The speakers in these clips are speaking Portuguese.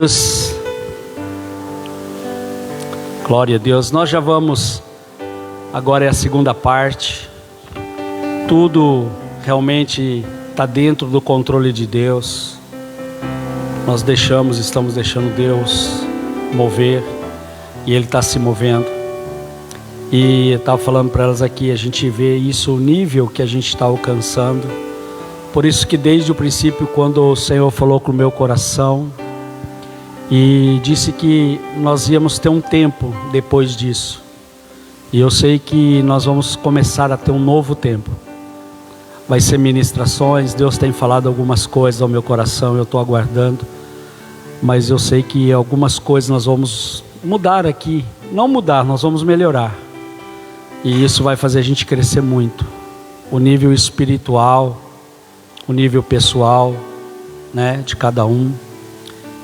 Deus. Glória a Deus. Nós já vamos, agora é a segunda parte. Tudo realmente está dentro do controle de Deus. Nós estamos deixando Deus mover, e Ele está se movendo. E eu estava falando para elas aqui, a gente vê isso, o nível que a gente está alcançando. Por isso que desde o princípio, quando o Senhor falou com o meu coração e disse que nós íamos ter um tempo depois disso, e eu sei que nós vamos começar a ter um novo tempo. Vai ser ministrações. Deus tem falado algumas coisas ao meu coração, eu estou aguardando, mas eu sei que algumas coisas nós vamos mudar aqui. Não mudar, nós vamos melhorar, e isso vai fazer a gente crescer muito, o nível espiritual, o nível pessoal, né, de cada um.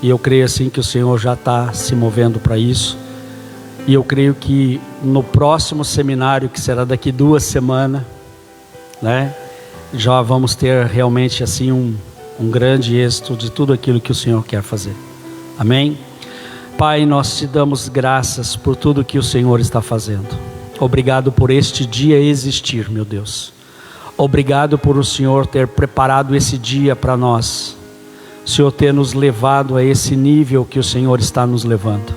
E eu creio assim que o Senhor já está se movendo para isso. E eu creio que no próximo seminário, que será daqui 2 semanas, né, já vamos ter realmente assim um grande êxito de tudo aquilo que o Senhor quer fazer. Amém? Pai, nós te damos graças por tudo que o Senhor está fazendo. Obrigado por este dia existir, meu Deus. Obrigado por o Senhor ter preparado esse dia para nós. O Senhor ter nos levado a esse nível que o Senhor está nos levando.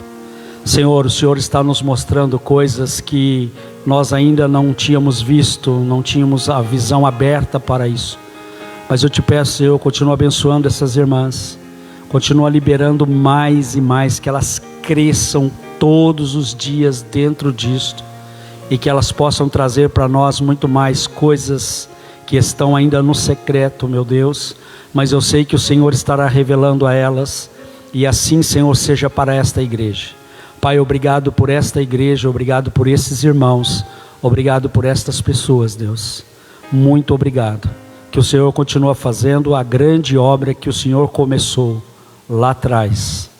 Senhor, o Senhor está nos mostrando coisas que nós ainda não tínhamos visto, não tínhamos a visão aberta para isso. Mas eu te peço, Senhor, continua abençoando essas irmãs. Continua liberando mais e mais, que elas cresçam todos os dias dentro disto. E que elas possam trazer para nós muito mais coisas que estão ainda no secreto, meu Deus. Mas eu sei que o Senhor estará revelando a elas. E assim, Senhor, seja para esta igreja. Pai, obrigado por esta igreja, obrigado por esses irmãos, obrigado por estas pessoas, Deus. Muito obrigado. Que o Senhor continue fazendo a grande obra que o Senhor começou lá atrás.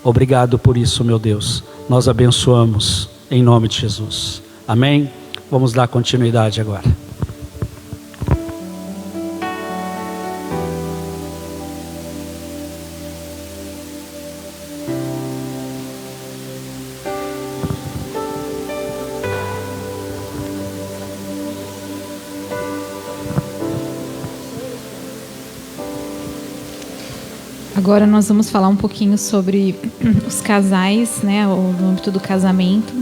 Obrigado por isso, meu Deus. Nós abençoamos em nome de Jesus. Amém? Vamos dar continuidade agora. Agora nós vamos falar um pouquinho sobre os casais, né, no âmbito do casamento.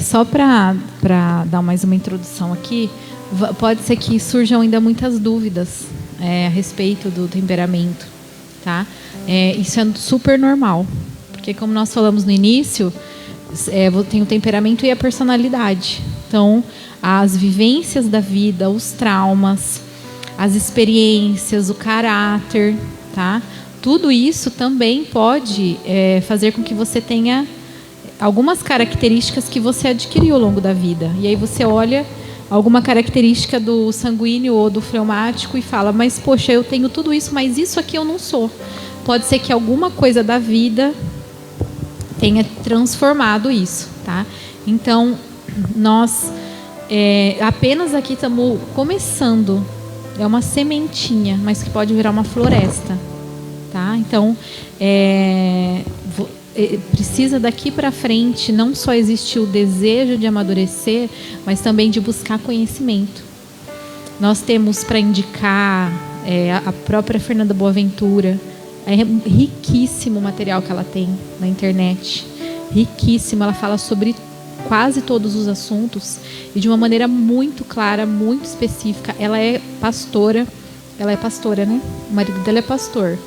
Só para dar mais uma introdução aqui, pode ser que surjam ainda muitas dúvidas a respeito do temperamento, tá? Isso é super normal, porque como nós falamos no início, tem o temperamento e a personalidade. Então, as vivências da vida, os traumas, as experiências, o caráter, tá? Tudo isso também pode fazer com que você tenha algumas características que você adquiriu ao longo da vida. E aí você olha alguma característica do sanguíneo ou do fleumático e fala, mas poxa, eu tenho tudo isso, mas isso aqui eu não sou. Pode ser que alguma coisa da vida tenha transformado isso, tá? Então, nós apenas aqui estamos começando. É uma sementinha, mas que pode virar uma floresta, tá? Então, precisa daqui para frente não só existir o desejo de amadurecer, mas também de buscar conhecimento. Nós temos para indicar a própria Fernanda Boaventura. É riquíssimo o material que ela tem na internet, riquíssimo. Ela fala sobre quase todos os assuntos e de uma maneira muito clara, muito específica. Ela é pastora, né? O marido dela é pastor,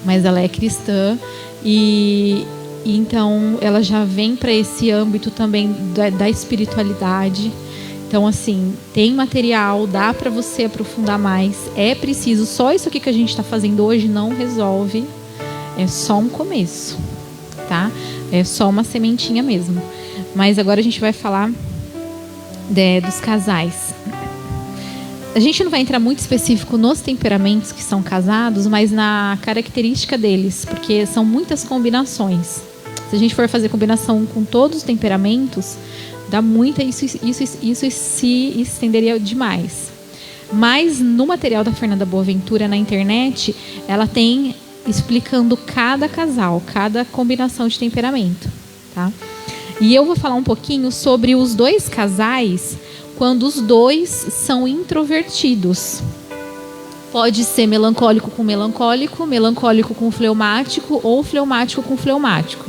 mas ela é cristã e então ela já vem para esse âmbito também da espiritualidade. Então, assim, tem material, dá para você aprofundar mais. É preciso, só isso aqui que a gente está fazendo hoje não resolve, é só um começo, tá? É só uma sementinha mesmo. Mas agora a gente vai falar dos casais. A gente não vai entrar muito específico nos temperamentos que são casados, mas na característica deles, porque são muitas combinações. Se a gente for fazer combinação com todos os temperamentos, Dá muita, isso se estenderia demais. Mas no material da Fernanda Boaventura na internet, ela tem explicando cada casal, cada combinação de temperamento, tá? E eu vou falar um pouquinho sobre os dois casais quando os dois são introvertidos. Pode ser melancólico com melancólico, melancólico com fleumático ou fleumático com fleumático.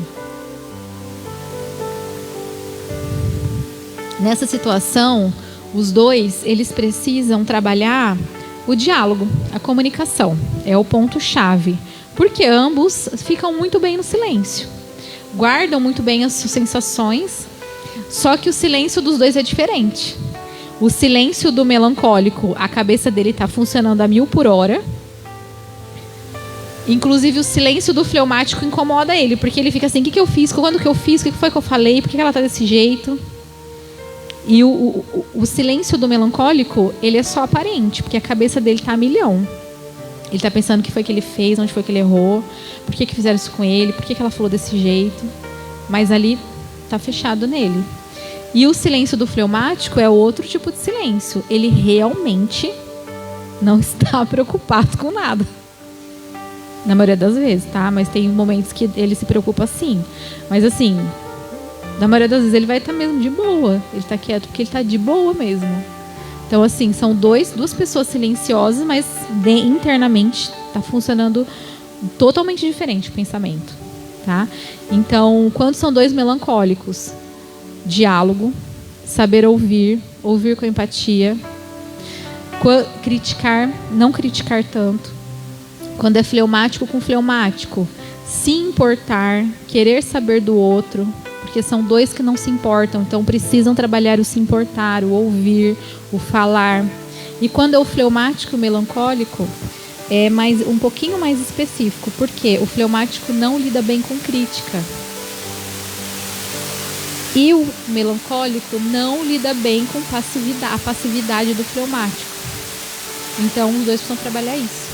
Nessa situação, os dois, eles precisam trabalhar o diálogo, a comunicação. É o ponto-chave. Porque ambos ficam muito bem no silêncio. Guardam muito bem as suas sensações, só que o silêncio dos dois é diferente. O silêncio do melancólico, a cabeça dele está funcionando a 1000 por hora. Inclusive, o silêncio do fleumático incomoda ele, porque ele fica assim, o que eu fiz? Quando que eu fiz? O que foi que eu falei? Por que ela está desse jeito? E o silêncio do melancólico, ele é só aparente, porque a cabeça dele está a 1000. Ele está pensando o que foi que ele fez, onde foi que ele errou, por que fizeram isso com ele, por que ela falou desse jeito. Mas ali está fechado nele. E o silêncio do fleumático é outro tipo de silêncio. Ele realmente não está preocupado com nada. Na maioria das vezes, tá? Mas tem momentos que ele se preocupa sim. Mas assim, na maioria das vezes ele vai estar mesmo de boa. Ele está quieto porque ele está de boa mesmo. Então, assim, são duas pessoas silenciosas, mas internamente está funcionando totalmente diferente o pensamento, tá? Então, quando são dois melancólicos, diálogo, saber ouvir com empatia, criticar, não criticar tanto. Quando é fleumático com fleumático, se importar, querer saber do outro, porque são dois que não se importam, então precisam trabalhar o se importar, o ouvir, o falar. E quando é o fleumático e o melancólico, é um pouquinho mais específico, porque o fleumático não lida bem com crítica. E o melancólico não lida bem com a passividade do fleumático. Então, os dois precisam trabalhar isso.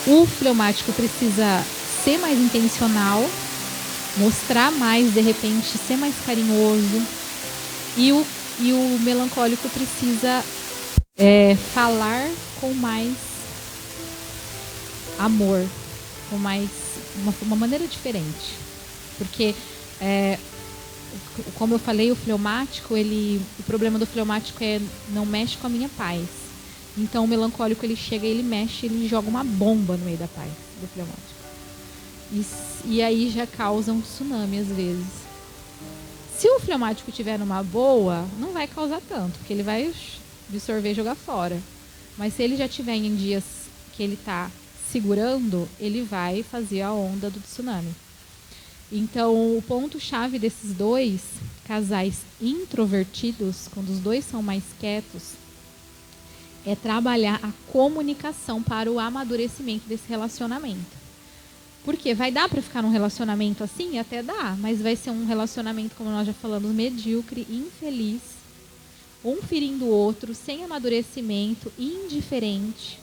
O fleumático precisa ser mais intencional, mostrar mais, de repente, ser mais carinhoso. E o melancólico precisa falar com mais amor, com mais uma maneira diferente. Porque, como eu falei, o fleumático, o problema do fleumático é não mexe com a minha paz. Então o melancólico, ele chega, ele mexe, ele joga uma bomba no meio da paz do fleumático. E aí já causa um tsunami às vezes. Se o fleumático estiver numa boa, não vai causar tanto, porque ele vai absorver e jogar fora. Mas se ele já estiver em dias que ele está segurando, ele vai fazer a onda do tsunami. Então, o ponto-chave desses dois casais introvertidos, quando os dois são mais quietos, é trabalhar a comunicação para o amadurecimento desse relacionamento. Porque vai dar para ficar num relacionamento assim? Até dá, mas vai ser um relacionamento, como nós já falamos, medíocre, infeliz, um ferindo o outro, sem amadurecimento, indiferente.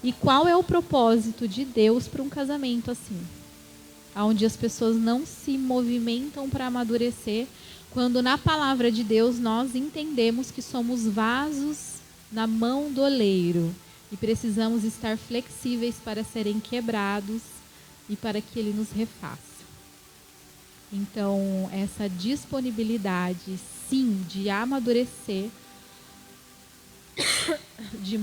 E qual é o propósito de Deus para um casamento assim? Onde as pessoas não se movimentam para amadurecer, quando na palavra de Deus nós entendemos que somos vasos na mão do oleiro e precisamos estar flexíveis para serem quebrados e para que ele nos refaça. Então, essa disponibilidade, sim, de amadurecer, de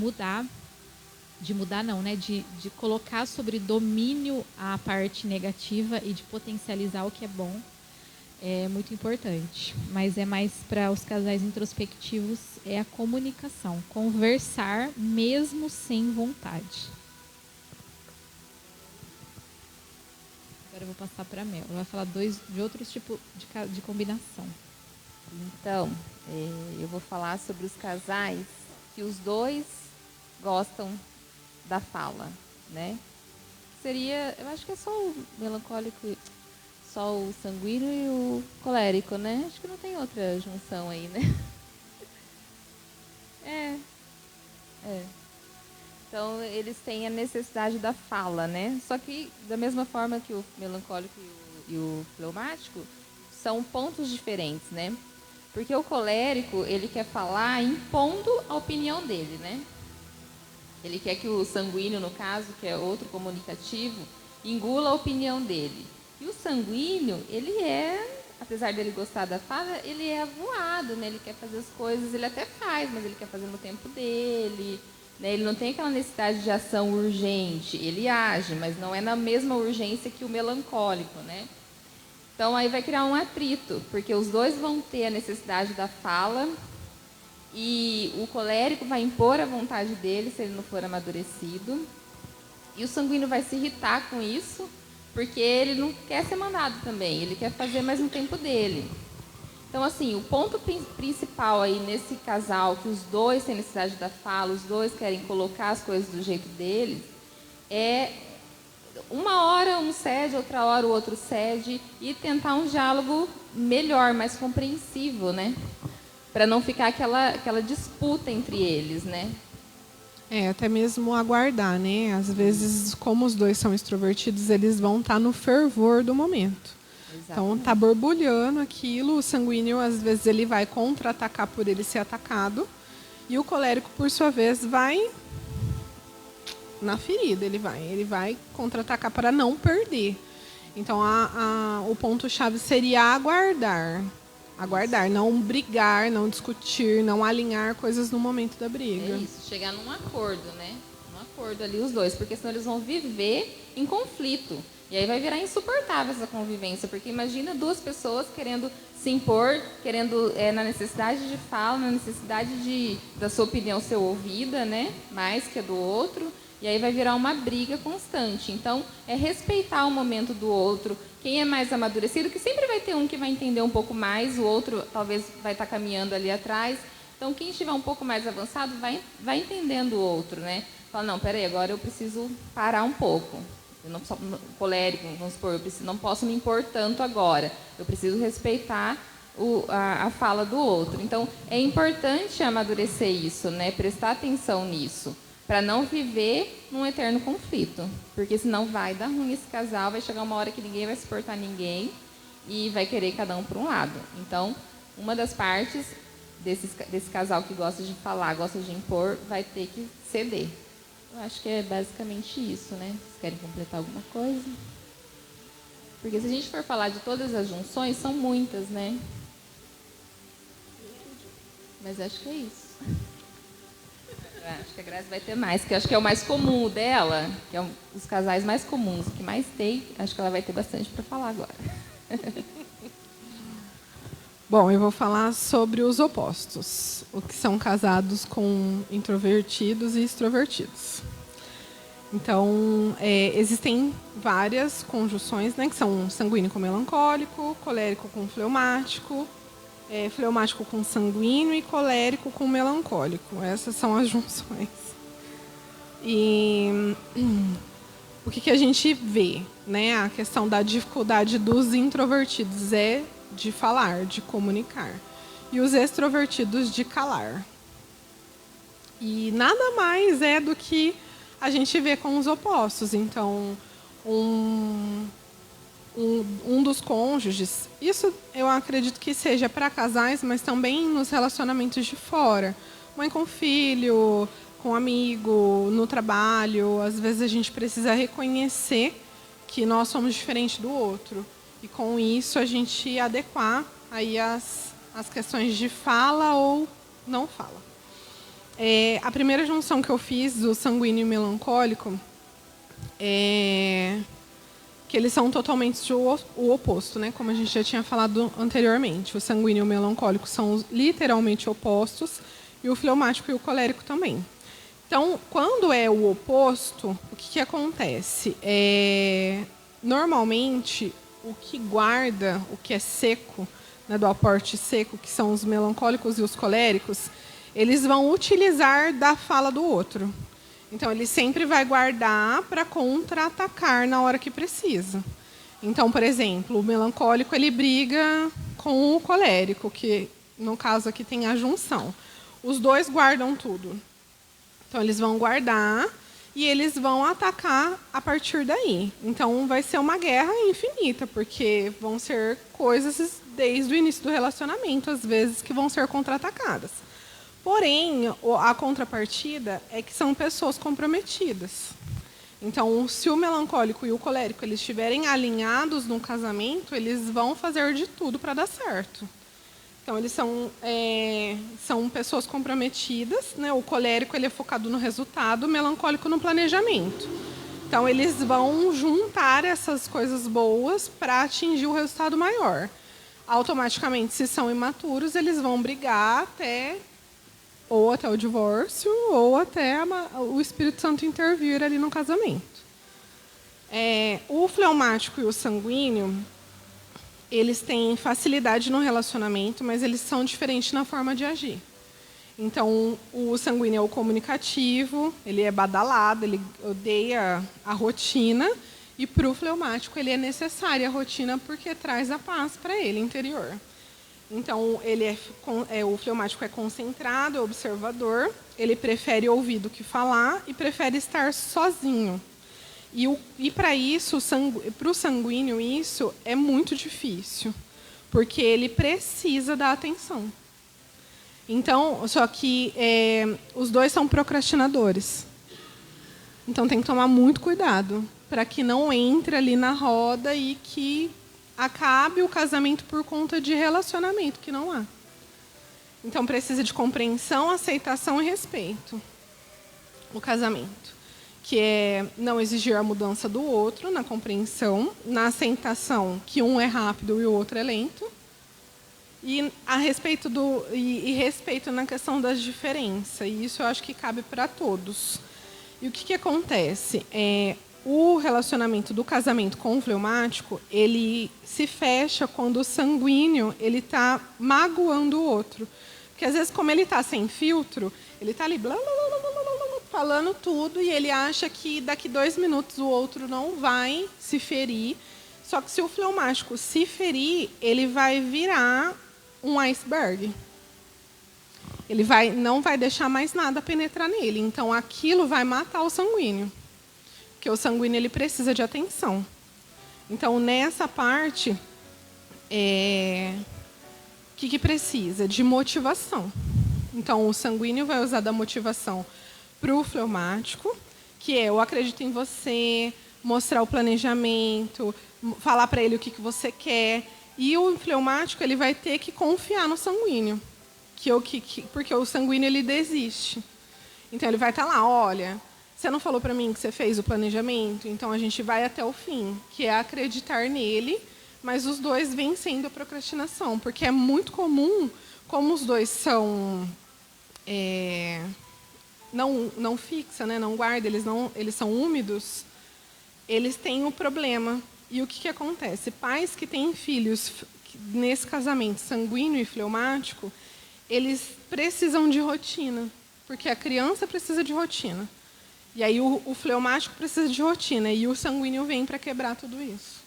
colocar sobre domínio a parte negativa e de potencializar o que é bom, é muito importante. Mas é mais para os casais introspectivos, é a comunicação, conversar mesmo sem vontade. Agora eu vou passar para a Mel. Ela vai falar de outros tipos de combinação. Então, eu vou falar sobre os casais que os dois gostam da fala, né? Eu acho que é só o melancólico, só o sanguíneo e o colérico, né? Acho que não tem outra junção aí, né? Então, eles têm a necessidade da fala, né? Só que, da mesma forma que o melancólico e o fleumático, são pontos diferentes, né? Porque o colérico, ele quer falar impondo a opinião dele, né? Ele quer que o sanguíneo, no caso, que é outro comunicativo, engula a opinião dele. E o sanguíneo, ele apesar dele gostar da fala, ele é avoado, né? Ele quer fazer as coisas, ele até faz, mas ele quer fazer no tempo dele, né? Ele não tem aquela necessidade de ação urgente. Ele age, mas não é na mesma urgência que o melancólico, né? Então, aí vai criar um atrito, porque os dois vão ter a necessidade da fala e o colérico vai impor a vontade dele se ele não for amadurecido. E o sanguíneo vai se irritar com isso, porque ele não quer ser mandado também, ele quer fazer mais no tempo dele. Então, assim, o ponto principal aí nesse casal, que os dois têm necessidade da fala, os dois querem colocar as coisas do jeito deles, é uma hora um cede, outra hora o outro cede, e tentar um diálogo melhor, mais compreensivo, né? Para não ficar aquela disputa entre eles, né? Até mesmo aguardar, né? Às vezes, como os dois são extrovertidos, eles vão estar no fervor do momento. Exatamente. Então, tá borbulhando aquilo, o sanguíneo, às vezes, ele vai contra-atacar por ele ser atacado, e o colérico, por sua vez, vai na ferida, ele vai contra-atacar para não perder. Então, o ponto-chave seria aguardar, não brigar, não discutir, não alinhar coisas no momento da briga. É isso, chegar num acordo, né? Um acordo ali os dois, porque senão eles vão viver em conflito. E aí vai virar insuportável essa convivência, porque imagina duas pessoas querendo se impor, querendo na necessidade de fala, na necessidade da sua opinião ser ouvida, né? Mais que a do outro. E aí vai virar uma briga constante. Então, é respeitar o momento do outro. Quem é mais amadurecido, que sempre vai ter um que vai entender um pouco mais, o outro talvez vai estar caminhando ali atrás. Então, quem estiver um pouco mais avançado vai entendendo o outro, né? Fala, não, peraí, agora eu preciso parar um pouco. Eu não sou colérico, vamos supor, não posso me impor tanto agora. Eu preciso respeitar a fala do outro. Então, é importante amadurecer isso, né? Prestar atenção nisso, para não viver num eterno conflito, porque senão vai dar ruim esse casal, vai chegar uma hora que ninguém vai suportar ninguém e vai querer cada um para um lado. Então, uma das partes desse casal que gosta de falar, gosta de impor, vai ter que ceder. Eu acho que é basicamente isso, né? Vocês querem completar alguma coisa? Porque se a gente for falar de todas as junções, são muitas, né? Mas acho que é isso. Acho que a Grazi vai ter mais, que acho que é o mais comum dela, que é os casais mais comuns, o que mais tem, acho que ela vai ter bastante para falar agora. Bom, eu vou falar sobre os opostos, o que são casados com introvertidos e extrovertidos. Então, existem várias conjunções, né, que são sanguíneo com melancólico, colérico com fleumático, fleumático com sanguíneo e colérico com melancólico. Essas são as junções. E o que a gente vê, né? A questão da dificuldade dos introvertidos é de falar, de comunicar. E os extrovertidos de calar. E nada mais é do que a gente vê com os opostos. Então, um dos cônjuges, isso eu acredito que seja para casais, mas também nos relacionamentos de fora. Mãe com filho, com amigo, no trabalho. Às vezes a gente precisa reconhecer que nós somos diferentes do outro. E com isso a gente adequar aí as questões de fala ou não fala. A primeira junção que eu fiz do sanguíneo e melancólico que eles são totalmente o oposto, né? Como a gente já tinha falado anteriormente. O sanguíneo e o melancólico são literalmente opostos, e o fleumático e o colérico também. Então, quando é o oposto, o que acontece? Normalmente, o que guarda, o que é seco, né, do aporte seco, que são os melancólicos e os coléricos, eles vão utilizar da fala do outro. Então, ele sempre vai guardar para contra-atacar na hora que precisa. Então, por exemplo, o melancólico ele briga com o colérico, que no caso aqui tem a junção. Os dois guardam tudo. Então, eles vão guardar e eles vão atacar a partir daí. Então, vai ser uma guerra infinita, porque vão ser coisas desde o início do relacionamento, às vezes, que vão ser contra-atacadas. Porém, a contrapartida é que são pessoas comprometidas. Então, se o melancólico e o colérico eles estiverem alinhados no casamento, eles vão fazer de tudo para dar certo. Então, eles são pessoas comprometidas, né? O colérico ele é focado no resultado, o melancólico no planejamento. Então, eles vão juntar essas coisas boas para atingir o resultado maior. Automaticamente, se são imaturos, eles vão brigar até o divórcio, ou até o Espírito Santo intervir ali no casamento. O fleumático e o sanguíneo, eles têm facilidade no relacionamento, mas eles são diferentes na forma de agir. Então, o sanguíneo é o comunicativo, ele é badalado, ele odeia a rotina, e para o fleumático ele é necessária a rotina porque traz a paz para ele interior. Então, o fleumático é concentrado, é observador, ele prefere ouvir do que falar e prefere estar sozinho. E para isso, para o sanguíneo, isso é muito difícil, porque ele precisa da atenção. Então, só que os dois são procrastinadores. Então, tem que tomar muito cuidado para que não entre ali na roda e que acabe o casamento por conta de relacionamento que não há. Então, precisa de compreensão, aceitação e respeito. O casamento, que é não exigir a mudança do outro, na compreensão, na aceitação, que um é rápido e o outro é lento, e respeito na questão das diferenças. E isso eu acho que cabe para todos. E o que acontece? O relacionamento do casamento com o fleumático, ele se fecha quando o sanguíneo ele está magoando o outro. Porque, às vezes, como ele está sem filtro, ele está ali blá, blá, blá, blá, blá, blá, falando tudo e ele acha que daqui 2 minutos o outro não vai se ferir. Só que se o fleumático se ferir, ele vai virar um iceberg. Ele não vai deixar mais nada penetrar nele. Então, aquilo vai matar o sanguíneo. Porque o sanguíneo ele precisa de atenção. Então, nessa parte, o que precisa? De motivação. Então, o sanguíneo vai usar da motivação para o fleumático, que é eu acredito em você, mostrar o planejamento, falar para ele o que você quer. E o fleumático ele vai ter que confiar no sanguíneo, porque o sanguíneo ele desiste. Então, ele vai estar lá, olha... Você não falou para mim que você fez o planejamento, então a gente vai até o fim, que é acreditar nele, mas os dois vencendo a procrastinação, porque é muito comum, como os dois são não fixa, né, não guarda, eles são úmidos, eles têm o problema. E o que acontece? Pais que têm filhos nesse casamento sanguíneo e fleumático, eles precisam de rotina, porque a criança precisa de rotina. E aí o fleumático precisa de rotina e o sanguíneo vem para quebrar tudo isso.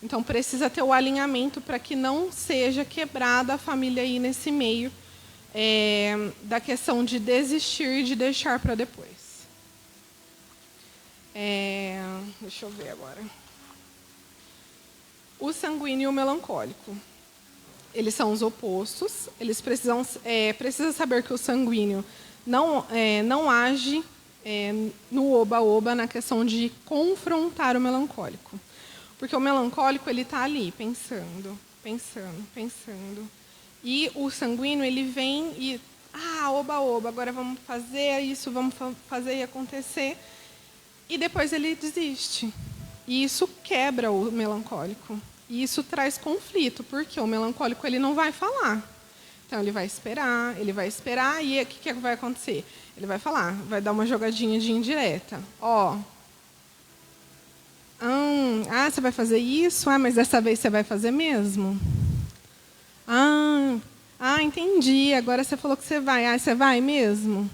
Então, precisa ter o alinhamento para que não seja quebrada a família aí nesse meio da questão de desistir e de deixar para depois. Deixa eu ver agora. O sanguíneo e o melancólico. Eles são os opostos. Eles precisam saber que o sanguíneo não age... no oba-oba, na questão de confrontar o melancólico. Porque o melancólico ele está ali, pensando. E o sanguíneo, ele vem e... oba-oba, agora vamos fazer isso, vamos fazer e acontecer. E depois ele desiste. E isso quebra o melancólico. E isso traz conflito, porque o melancólico ele não vai falar. Então, ele vai esperar, e o que vai acontecer? Ele vai falar, vai dar uma jogadinha de indireta. Você vai fazer isso? Mas dessa vez você vai fazer mesmo? Entendi, agora você falou que você vai. Você vai mesmo?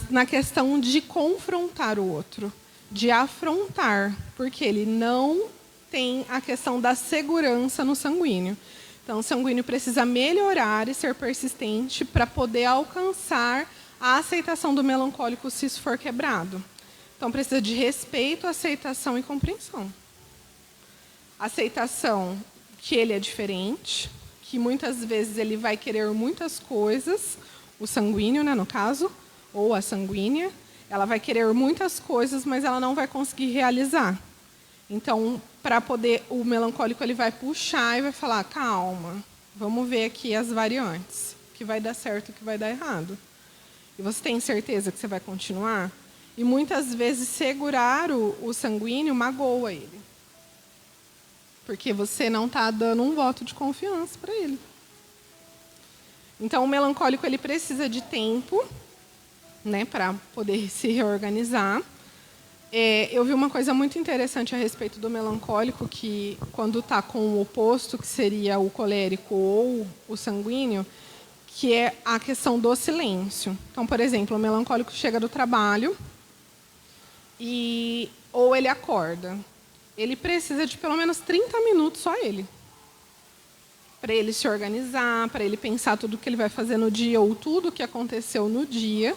Na questão de confrontar o outro, de afrontar, porque ele não tem a questão da segurança no sanguíneo. Então, o sanguíneo precisa melhorar e ser persistente para poder alcançar a aceitação do melancólico se isso for quebrado. Então, precisa de respeito, aceitação e compreensão. Aceitação que ele é diferente, que muitas vezes ele vai querer muitas coisas, o sanguíneo, né, no caso, ou a sanguínea, ela vai querer muitas coisas, mas ela não vai conseguir realizar. Então, para poder, o melancólico ele vai puxar e vai falar, calma, vamos ver aqui as variantes, o que vai dar certo e o que vai dar errado. E você tem certeza que você vai continuar? E muitas vezes segurar o sanguíneo magoa ele. Porque você não está dando um voto de confiança para ele. Então, o melancólico ele precisa de tempo, né, para poder se reorganizar. Eu vi uma coisa muito interessante a respeito do melancólico, que quando está com o oposto, que seria o colérico ou o sanguíneo, que é a questão do silêncio. Então, por exemplo, o melancólico chega do trabalho ou ele acorda. Ele precisa de pelo menos 30 minutos, só ele. Para ele se organizar, para ele pensar tudo o que ele vai fazer no dia ou tudo o que aconteceu no dia.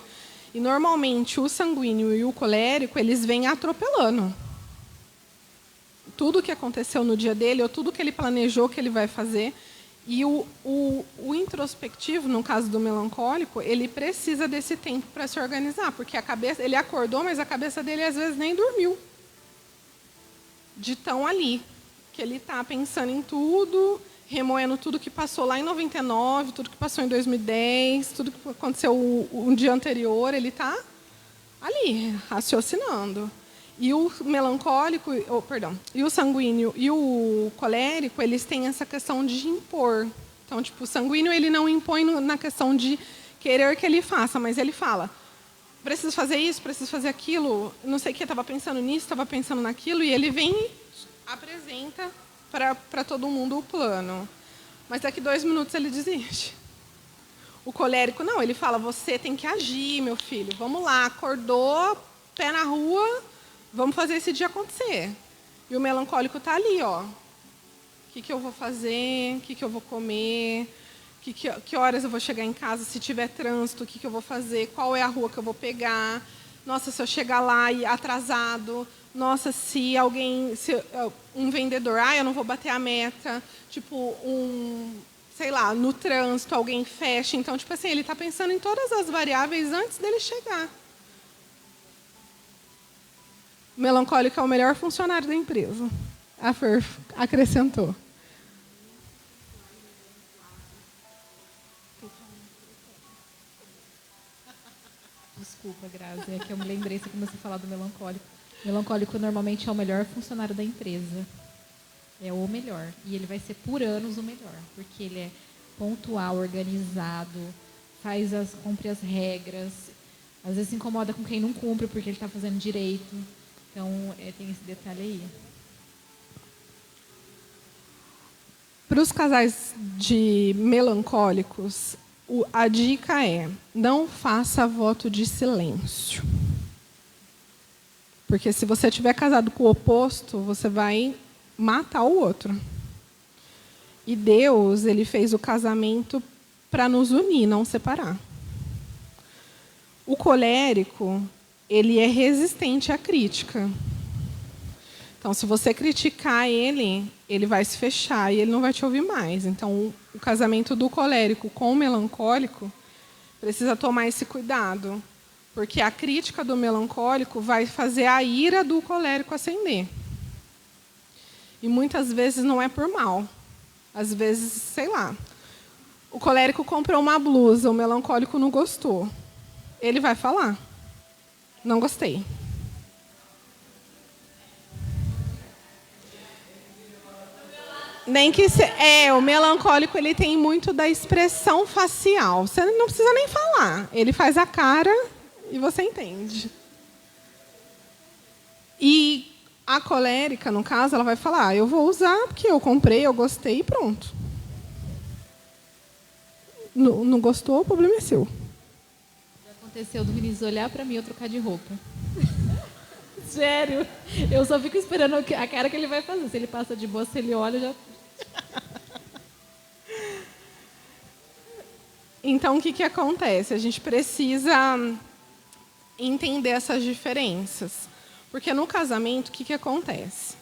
E, normalmente, o sanguíneo e o colérico, eles vêm atropelando. Tudo o que aconteceu no dia dele, ou tudo que ele planejou que ele vai fazer. E o introspectivo, no caso do melancólico, ele precisa desse tempo para se organizar, porque a cabeça, ele acordou, mas a cabeça dele às vezes nem dormiu. De tão ali, que ele está pensando em tudo, remoendo tudo que passou lá em 99, tudo que passou em 2010, tudo que aconteceu um dia anterior, ele está ali, raciocinando. E o melancólico, e o sanguíneo e o colérico, eles têm essa questão de impor. Então, tipo, o sanguíneo ele não impõe na questão de querer que ele faça, mas ele fala, preciso fazer isso, preciso fazer aquilo, não sei o que, estava pensando nisso, estava pensando naquilo, e ele vem e apresenta para todo mundo o plano. Mas daqui 2 minutos ele desiste. O colérico, não, ele fala, você tem que agir, meu filho, vamos lá, acordou, pé na rua, vamos fazer esse dia acontecer. E o melancólico está ali, ó. O que eu vou fazer? O que eu vou comer? Que horas eu vou chegar em casa? Se tiver trânsito, o que eu vou fazer? Qual é a rua que eu vou pegar? Nossa, se eu chegar lá e atrasado. Nossa, se um vendedor, eu não vou bater a meta. Tipo, sei lá, no trânsito alguém fecha. Então, tipo assim, ele está pensando em todas as variáveis antes dele chegar. O melancólico é o melhor funcionário da empresa. A Fer acrescentou. Desculpa, Grazi, é que eu me lembrei, você começou a falar do melancólico. O melancólico normalmente é o melhor funcionário da empresa. É o melhor. E ele vai ser por anos o melhor, porque ele é pontual, organizado, cumpre as regras, às vezes se incomoda com quem não cumpre porque ele está fazendo direito. Então, tem esse detalhe aí. Para os casais de melancólicos, a dica é, não faça voto de silêncio. Porque se você estiver casado com o oposto, você vai matar o outro. E Deus, ele fez o casamento para nos unir, não separar. O colérico, ele é resistente à crítica. Então, se você criticar ele, ele vai se fechar e ele não vai te ouvir mais. Então, o casamento do colérico com o melancólico precisa tomar esse cuidado, porque a crítica do melancólico vai fazer a ira do colérico acender. E muitas vezes não é por mal. Às vezes, sei lá, o colérico comprou uma blusa, o melancólico não gostou. Ele vai falar, não gostei. Nem que o melancólico ele tem muito da expressão facial. Você não precisa nem falar. Ele faz a cara e você entende. E a colérica, no caso, ela vai falar, eu vou usar porque eu comprei, eu gostei e pronto. Não gostou, o problema é seu. Já aconteceu do Vinícius olhar para mim e eu trocar de roupa. Sério. Eu só fico esperando a cara que ele vai fazer. Se ele passa de boa, se ele olha, já... Então, o que acontece? A gente precisa entender essas diferenças. Porque no casamento, o que acontece?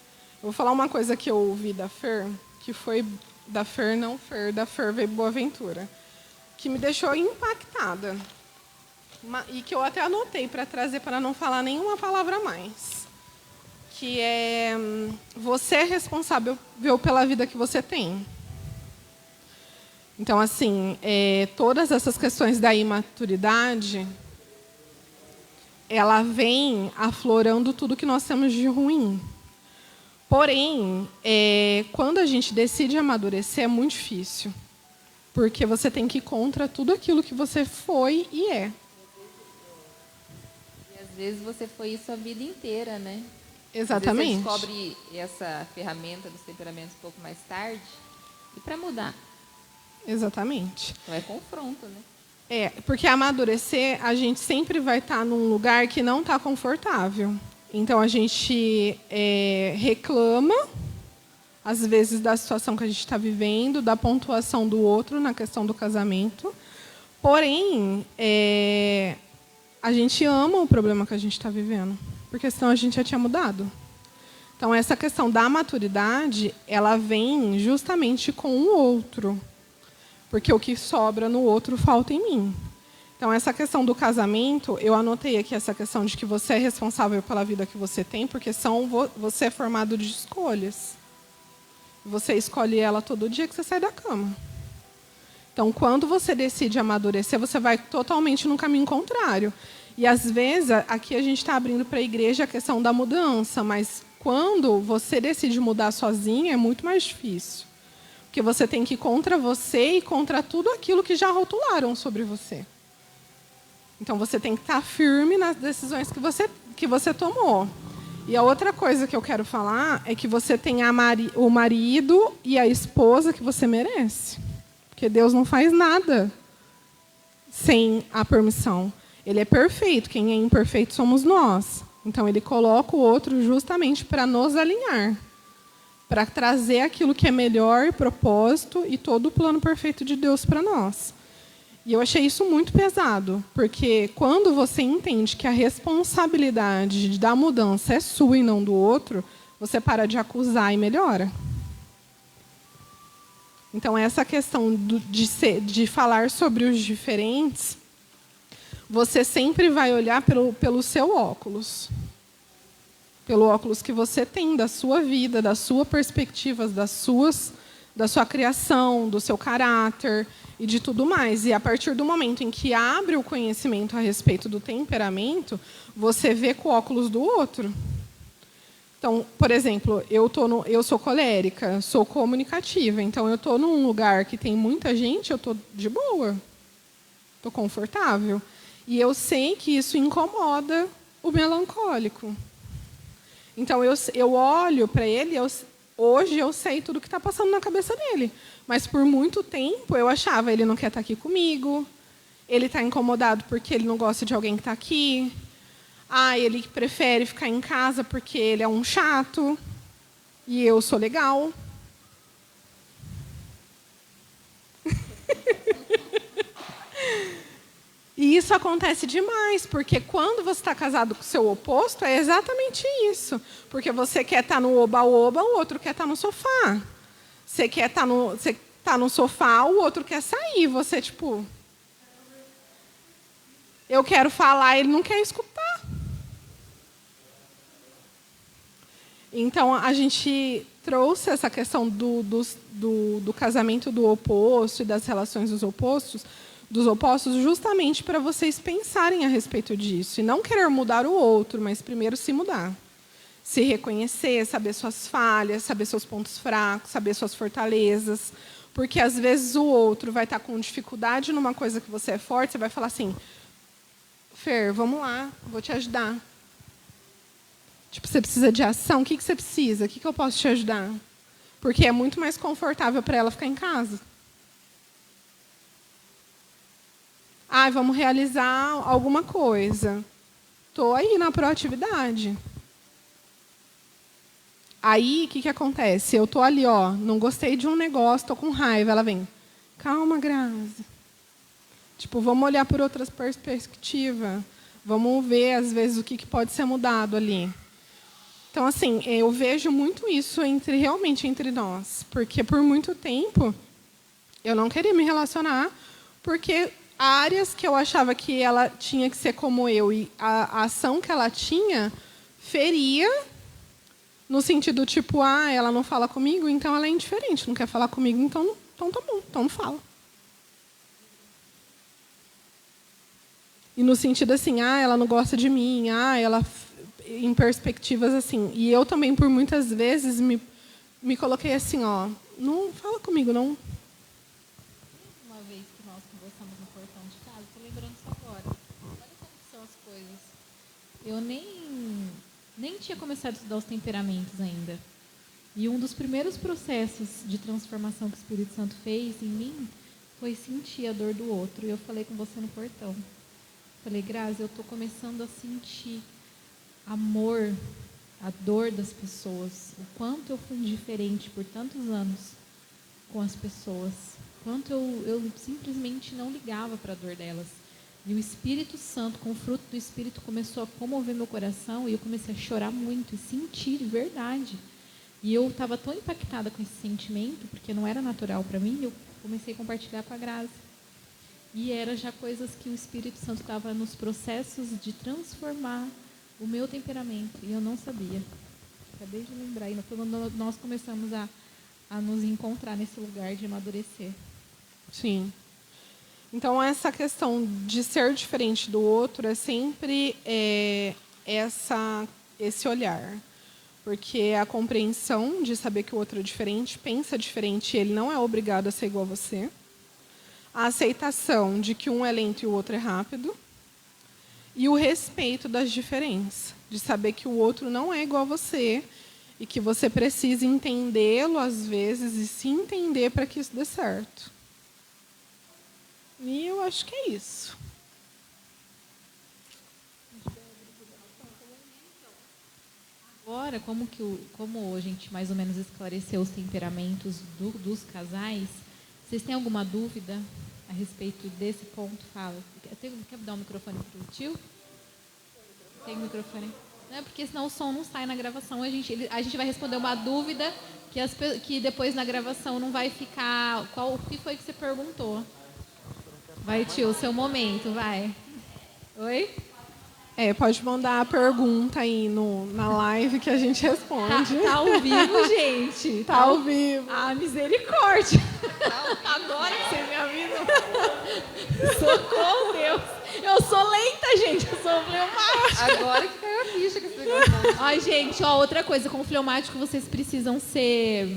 Eu vou falar uma coisa que eu ouvi da Fer, que foi da Fer, não Fer, da Fer veio Boaventura, que me deixou impactada. E que eu até anotei para trazer, para não falar nenhuma palavra a mais. Que é: você é responsável pela vida que você tem. Então, assim, todas essas questões da imaturidade, ela vem aflorando tudo que nós temos de ruim. Porém, quando a gente decide amadurecer, é muito difícil. Porque você tem que ir contra tudo aquilo que você foi e é. E às vezes você foi isso a vida inteira, né? Exatamente. Às vezes você descobre essa ferramenta dos temperamentos um pouco mais tarde. E para mudar? Exatamente. Então é confronto, né? Porque amadurecer, a gente sempre vai estar num lugar que não está confortável. Então, a gente reclama, às vezes, da situação que a gente está vivendo, da pontuação do outro na questão do casamento. Porém, a gente ama o problema que a gente está vivendo, porque senão a gente já tinha mudado. Então, essa questão da maturidade, ela vem justamente com o outro. Porque o que sobra no outro falta em mim. Então, essa questão do casamento, eu anotei aqui essa questão de que você é responsável pela vida que você tem, porque você é formado de escolhas. Você escolhe ela todo dia que você sai da cama. Então, quando você decide amadurecer, você vai totalmente no caminho contrário. E, às vezes, aqui a gente está abrindo para a igreja a questão da mudança, mas quando você decide mudar sozinho, é muito mais difícil. Porque você tem que ir contra você e contra tudo aquilo que já rotularam sobre você. Então, você tem que estar firme nas decisões que você tomou. E a outra coisa que eu quero falar é que você tem o marido e a esposa que você merece. Porque Deus não faz nada sem a permissão. Ele é perfeito. Quem é imperfeito somos nós. Então, ele coloca o outro justamente para nos alinhar. Para trazer aquilo que é melhor, propósito e todo o plano perfeito de Deus para nós. E eu achei isso muito pesado, porque quando você entende que a responsabilidade da mudança é sua e não do outro, você para de acusar e melhora. Então, essa questão de falar sobre os diferentes, você sempre vai olhar pelo seu óculos. Pelo óculos que você tem da sua vida, da sua perspectiva, da sua criação, do seu caráter e de tudo mais. E a partir do momento em que abre o conhecimento a respeito do temperamento, você vê com o óculos do outro. Então, por exemplo, eu sou colérica, sou comunicativa. Então, eu estou num lugar que tem muita gente, eu estou de boa. Estou confortável. E eu sei que isso incomoda o melancólico. Então, eu olho para ele, hoje eu sei tudo o que está passando na cabeça dele. Mas, por muito tempo, eu achava, ele não quer estar aqui comigo, ele está incomodado porque ele não gosta de alguém que está aqui, ele prefere ficar em casa porque ele é um chato, e eu sou legal. E isso acontece demais, porque quando você está casado com o seu oposto, é exatamente isso. Porque você quer estar no oba-oba, o outro quer estar no sofá. Você quer estar no sofá, o outro quer sair. Você, tipo... Eu quero falar, ele não quer escutar. Então, a gente trouxe essa questão do casamento do oposto e das relações dos opostos justamente para vocês pensarem a respeito disso. E não querer mudar o outro, mas primeiro se mudar. Se reconhecer, saber suas falhas, saber seus pontos fracos, saber suas fortalezas. Porque, às vezes, o outro vai estar com dificuldade numa coisa que você é forte, você vai falar assim, Fer, vamos lá, vou te ajudar. Tipo, você precisa de ação, o que você precisa? O que eu posso te ajudar? Porque é muito mais confortável para ela ficar em casa. Vamos realizar alguma coisa. Estou aí na proatividade. Aí, o que acontece? Eu estou ali, não gostei de um negócio, estou com raiva. Ela vem, calma, Grazi. Tipo, vamos olhar por outras perspectivas. Vamos ver, às vezes, o que pode ser mudado ali. Então, assim, eu vejo muito isso realmente entre nós. Porque, por muito tempo, eu não queria me relacionar, porque áreas que eu achava que ela tinha que ser como eu e a ação que ela tinha feria, no sentido tipo, ela não fala comigo, então ela é indiferente, não quer falar comigo, então tá bom, então não fala. E no sentido assim, ela não gosta de mim, ela em perspectivas assim. E eu também, por muitas vezes, me coloquei assim, não fala comigo, não. Uma vez que nós conversamos no portão de casa, estou lembrando isso agora. Olha como são as coisas. Eu nem tinha começado a estudar os temperamentos ainda. E um dos primeiros processos de transformação que o Espírito Santo fez em mim foi sentir a dor do outro. E eu falei com você no portão. Falei, Grazi, eu estou começando a sentir amor, a dor das pessoas. O quanto eu fui indiferente por tantos anos com as pessoas. Quanto eu simplesmente não ligava para a dor delas. E o Espírito Santo, com o fruto do Espírito, começou a comover meu coração e eu comecei a chorar muito e sentir de verdade. E eu estava tão impactada com esse sentimento, porque não era natural para mim, eu comecei a compartilhar com a Grazi. E era já coisas que o Espírito Santo estava nos processos de transformar o meu temperamento. E eu não sabia. Acabei de lembrar. Ainda foi quando nós começamos a nos encontrar nesse lugar de amadurecer. Sim. Então, essa questão de ser diferente do outro é sempre esse olhar. Porque a compreensão de saber que o outro é diferente, pensa diferente, ele não é obrigado a ser igual a você. A aceitação de que um é lento e o outro é rápido. E o respeito das diferenças. De saber que o outro não é igual a você e que você precisa entendê-lo, às vezes, e se entender para que isso dê certo. E eu acho que é isso. Agora, como a gente mais ou menos esclareceu os temperamentos dos casais, vocês têm alguma dúvida a respeito desse ponto? Fala. Quer dar um microfone para o tio? Tem microfone? Não, porque senão o som não sai na gravação. A gente vai responder uma dúvida que depois na gravação não vai ficar... O que foi que você perguntou? Vai, tio, seu momento, vai. Oi? Pode mandar a pergunta aí na live que a gente responde. Tá ao vivo, gente. Tá ao vivo. Misericórdia. Agora que vocês me avisam. Socorro, Deus. Eu sou lenta, gente. Eu sou fleumática. Agora que caiu a ficha que esse negócio. Ai, gente, outra coisa. Com fleumático, vocês precisam ser...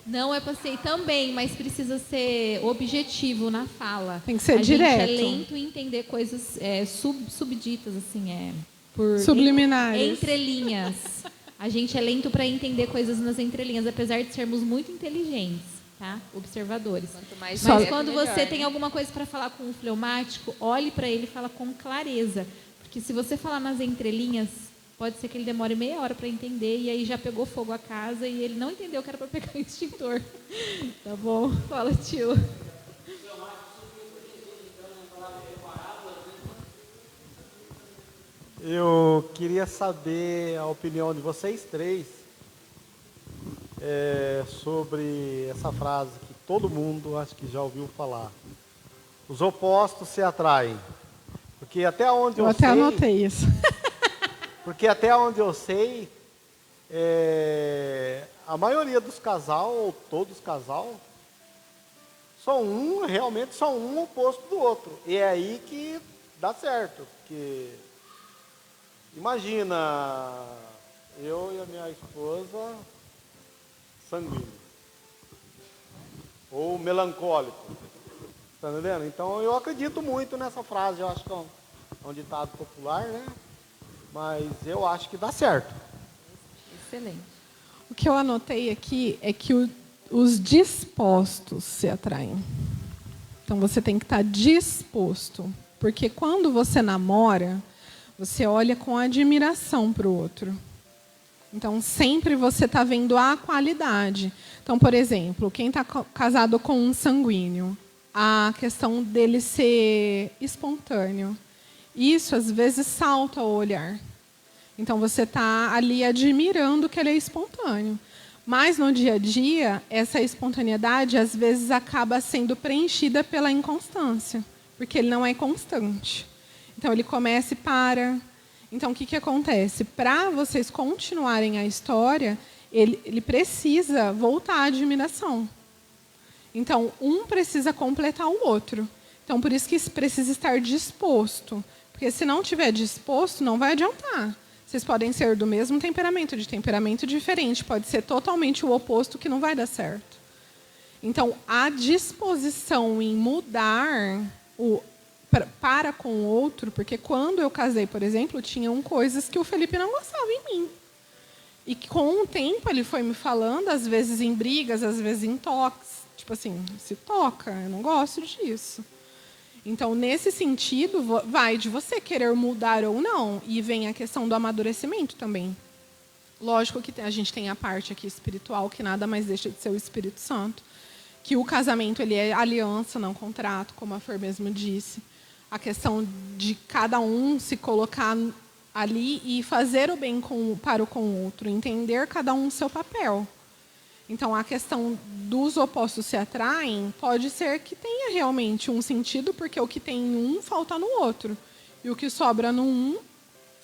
Não é passeio também, mas precisa ser objetivo na fala. Tem que ser direto. A gente é lento em entender coisas subditas, assim, por subliminares. Entrelinhas. A gente é lento para entender coisas nas entrelinhas, apesar de sermos muito inteligentes, tá? Observadores. Mais mas direto, quando melhor, você né? tem alguma coisa para falar com um fleumático, olhe para ele e fala com clareza. Porque se você falar nas entrelinhas, pode ser que ele demore meia hora para entender e aí já pegou fogo a casa e ele não entendeu que era para pegar o extintor. Tá bom? Fala, tio. Eu queria saber a opinião de vocês três sobre essa frase que todo mundo acho que já ouviu falar. Os opostos se atraem. Porque até onde eu até sei... anotei isso. Porque até onde eu sei, a maioria dos casal, ou todos os casal, realmente são um oposto do outro. E é aí que dá certo. Porque, imagina, eu e a minha esposa sanguíneo. Ou melancólico. Tá entendendo? Então eu acredito muito nessa frase, eu acho que é um ditado popular, né? Mas eu acho que dá certo. Excelente. O que eu anotei aqui é que os dispostos se atraem. Então, você tem que estar disposto. Porque quando você namora, você olha com admiração para o outro. Então, sempre você está vendo a qualidade. Então, por exemplo, quem está casado com um sanguíneo, a questão dele ser espontâneo. Isso, às vezes, salta o olhar. Então, você está ali admirando que ele é espontâneo. Mas, no dia a dia, essa espontaneidade, às vezes, acaba sendo preenchida pela inconstância, porque ele não é constante. Então, ele começa e para. Então, o que acontece? Para vocês continuarem a história, ele precisa voltar à admiração. Então, um precisa completar o outro. Então, por isso que precisa estar disposto. Porque se não estiver disposto, não vai adiantar. Vocês podem ser do mesmo temperamento, de temperamento diferente. Pode ser totalmente o oposto, que não vai dar certo. Então, a disposição em mudar para com o outro, porque quando eu casei, por exemplo, tinham coisas que o Felipe não gostava em mim. E que, com o tempo, ele foi me falando, às vezes em brigas, às vezes em toques. Tipo assim, se toca, eu não gosto disso. Então, nesse sentido, vai de você querer mudar ou não. E vem a questão do amadurecimento também. Lógico que a gente tem a parte aqui espiritual, que nada mais deixa de ser o Espírito Santo. Que o casamento ele é aliança, não contrato, como a Fer mesmo disse. A questão de cada um se colocar ali e fazer o bem para com o outro. Entender cada um o seu papel. Então, a questão dos opostos se atraem pode ser que tenha realmente um sentido, porque o que tem em um falta no outro. E o que sobra no um,